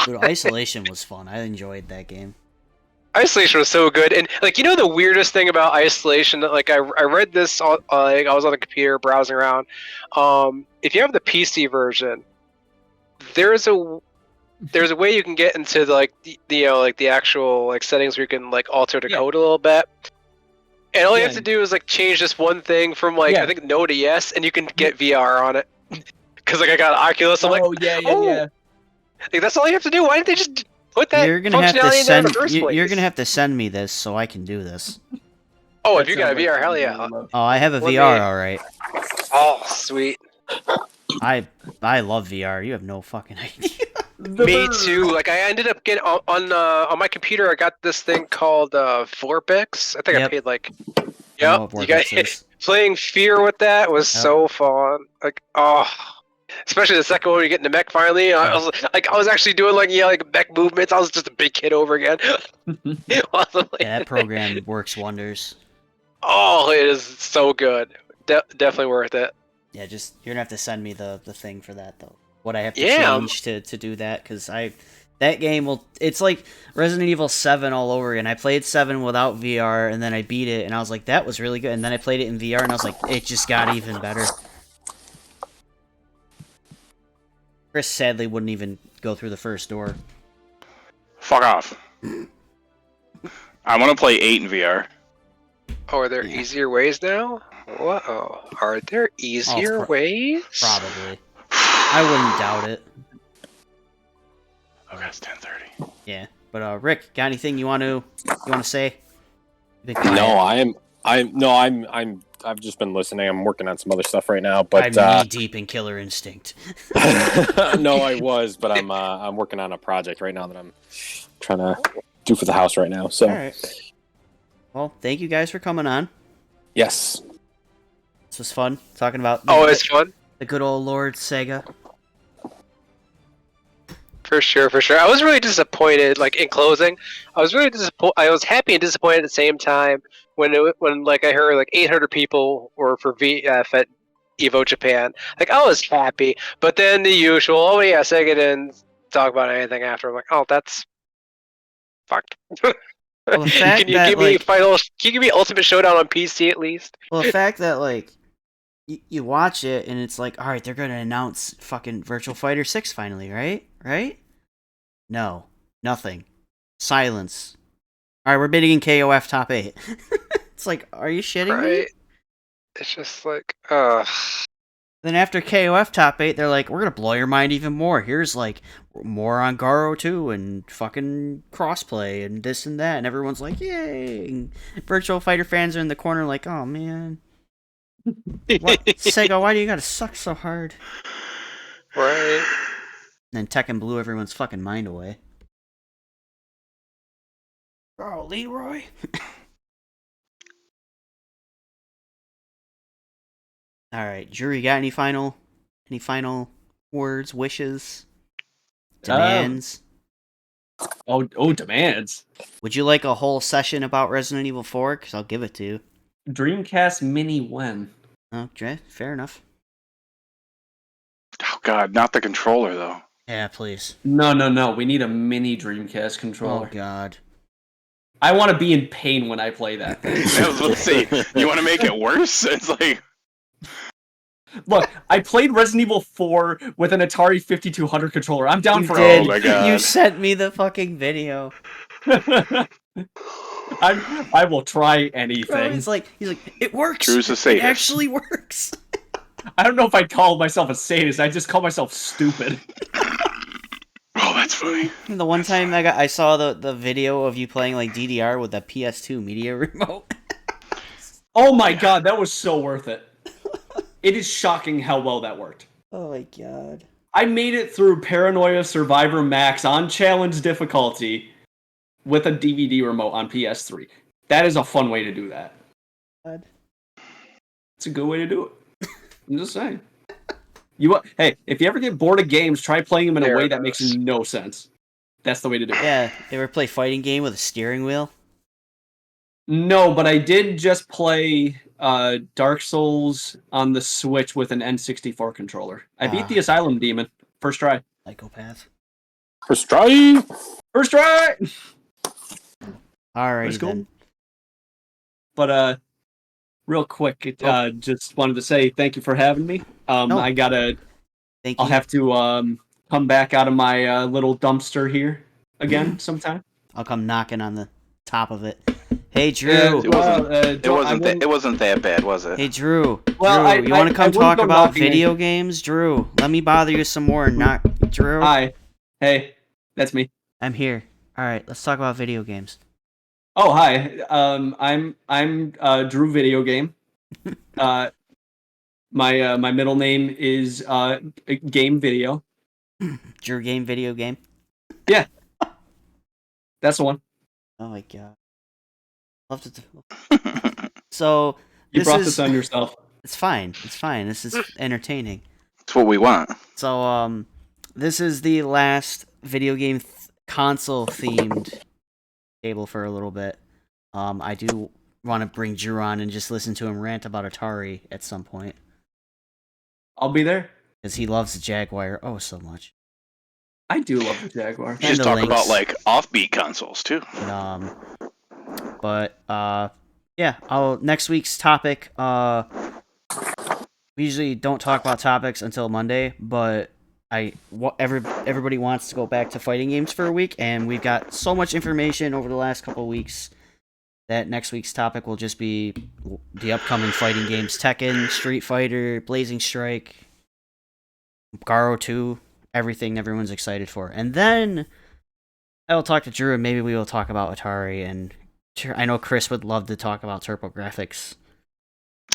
Dude, Isolation was fun. I enjoyed that game. Isolation was so good, and like you know the weirdest thing about Isolation, like I read this on, like I was on the computer browsing around. If you have the PC version, there's a way you can get into like the actual like settings where you can like alter the code a little bit, and all you have to do is like change this one thing from like I think no to yes, and you can get VR on it. Because like I got Oculus, I'm like, yeah. like, that's all you have to do. Why didn't they just put that You're gonna have to functionality in there in send. the first place? You're gonna have to send me this so I can do this. Oh, if you got a VR, hell yeah. Oh, I have a Let VR, me- all right. Oh, sweet. I love VR. You have no fucking idea. Me too. Like I ended up getting on my computer. I got this thing called Vorpix. I think I Yep. paid like. I know Yep. what You got Vortex is. playing Fear with that was Yep. so fun. Like especially the second one when you get into mech finally. I was actually doing like mech movements. I was just a big kid over again. Awesome. Yeah, that program works wonders. Oh, it is so good. Definitely worth it. Yeah, just you're gonna have to send me the thing for that though. What I have to Yeah. change to do that, because that game will, it's like Resident Evil 7 all over again. I played 7 without VR and then I beat it and I was like, that was really good, and then I played it in VR and I was like, it just got even better. Chris sadly wouldn't even go through the first door. Fuck off. I want to play 8 in VR. Oh, are there Yeah. easier ways now? Whoa. Are there easier ways? Probably. I wouldn't doubt it. Okay, it's 10:30. Yeah. But Rick, got anything you want to say? You've been quiet. No, I've just been listening. I'm working on some other stuff right now, but I'm knee deep in Killer Instinct. no, I was, but I'm working on a project right now that I'm trying to do for the house right now. So, All right. Well, thank you guys for coming on. yes, This was fun talking about Oh, it's fun. the good old Lord Sega. For sure, for sure. I was really disappointed. Like in closing, I was really disappointed. I was happy and disappointed at the same time when like I heard like 800 people were for VF at Evo Japan. Like I was happy, but then the usual. Oh yeah, Sega didn't talk about anything after. I'm like, oh, that's fucked. Well, the fact Can you that, give me like- Can you give me Ultimate Showdown on PC at least? Well, the fact that like you watch it and it's like, all right, they're gonna announce fucking Virtual Fighter 6 finally, right? Right? No, nothing. Silence. All right, we're bidding in KOF top 8. It's like, are you shitting me? Right? It's just like, Then after KOF top 8, they're like, we're gonna blow your mind even more. Here's like more on Garo 2 and fucking crossplay and this and that, and everyone's like, yay! And Virtual Fighter fans are in the corner like, oh man, what? Sega, why do you gotta suck so hard? right? And then Tekken blew everyone's fucking mind away. Oh, Leroy. All right, Drew, you got any final words, wishes, demands? Oh, demands. Would you like a whole session about Resident Evil 4? Because I'll give it to you. Dreamcast Mini when? Okay, fair enough. Oh god, not the controller though. Yeah, please. No. We need a mini Dreamcast Oh, controller. God. I want to be in pain when I play that thing. I was about to say, you want to make it worse? It's like, Look, I played Resident Evil 4 with an Atari 5200 controller. I'm down You for did. Oh my God. You sent me the fucking video. I will try Bro, anything. he's like, it works. Drew's a It sadist. actually works. I don't know if I call myself a sadist. I just call myself stupid. oh, that's funny. The one time I saw the video of you playing like DDR with a PS2 media remote. Oh my god, that was so worth it. It is shocking how well that worked. Oh my god. I made it through Paranoia Survivor Max on challenge difficulty with a DVD remote on PS3. That is a fun way to do that. God. It's a good way to do it. I'm just saying. Hey, if you ever get bored of games, try playing them in a There way it that makes is. no sense. That's the way to do it. Yeah, you ever play fighting game with a steering wheel? No, but I did just play Dark Souls on the Switch with an N64 controller. I beat the Asylum Demon. First try. Psychopath. first try. First try! Alrighty Let's go. then. But real quick, just wanted to say thank you for having me. No. I gotta Thank you. I'll have to come back out of my little dumpster here again sometime. I'll come knocking on the top of it. Hey Drew. It wasn't that bad, was it? Hey Drew. Well, Drew, you want to come wouldn't talk go about knocking video games? Drew, let me bother you some more. Not Drew. Hi. Hey, that's me. I'm here. All right, let's talk about video games. Oh, hi. I'm Drew Video Game. My middle name is Game Video. Drew Game Video Game. That's the one. Oh my god. Love to. So You this brought is. this on yourself. It's fine. It's fine. This is entertaining. It's what we want. So this is the last video game console themed table for a little bit. I do want to bring Drew on and just listen to him rant about Atari at some point I'll be there. because he loves the Jaguar so much. I do love the Jaguar. You just the talk links. about like offbeat consoles too. But yeah. Next week's topic. We usually don't talk about topics until Monday, but everybody wants to go back to fighting games for a week, and we've got so much information over the last couple of weeks that next week's topic will just be the upcoming fighting games: Tekken, Street Fighter, Blazing Strike, Garo 2, everything everyone's excited for. And then I will talk to Drew, and maybe we will talk about Atari, and I know Chris would love to talk about TurboGrafx.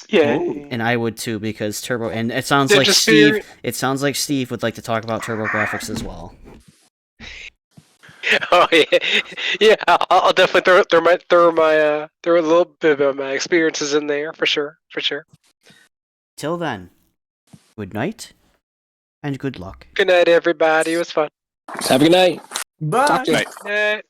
Yeah. And I would too, because and it sounds Ninja like Spirit. Steve. It sounds like Steve would like to talk about TurboGrafx as well. Oh yeah, yeah. I'll definitely throw a little bit of my experiences in there for sure. Till then, good night and good luck. Good night, everybody. It was fun. Have a good night. Bye. Talk to you. Right. Night.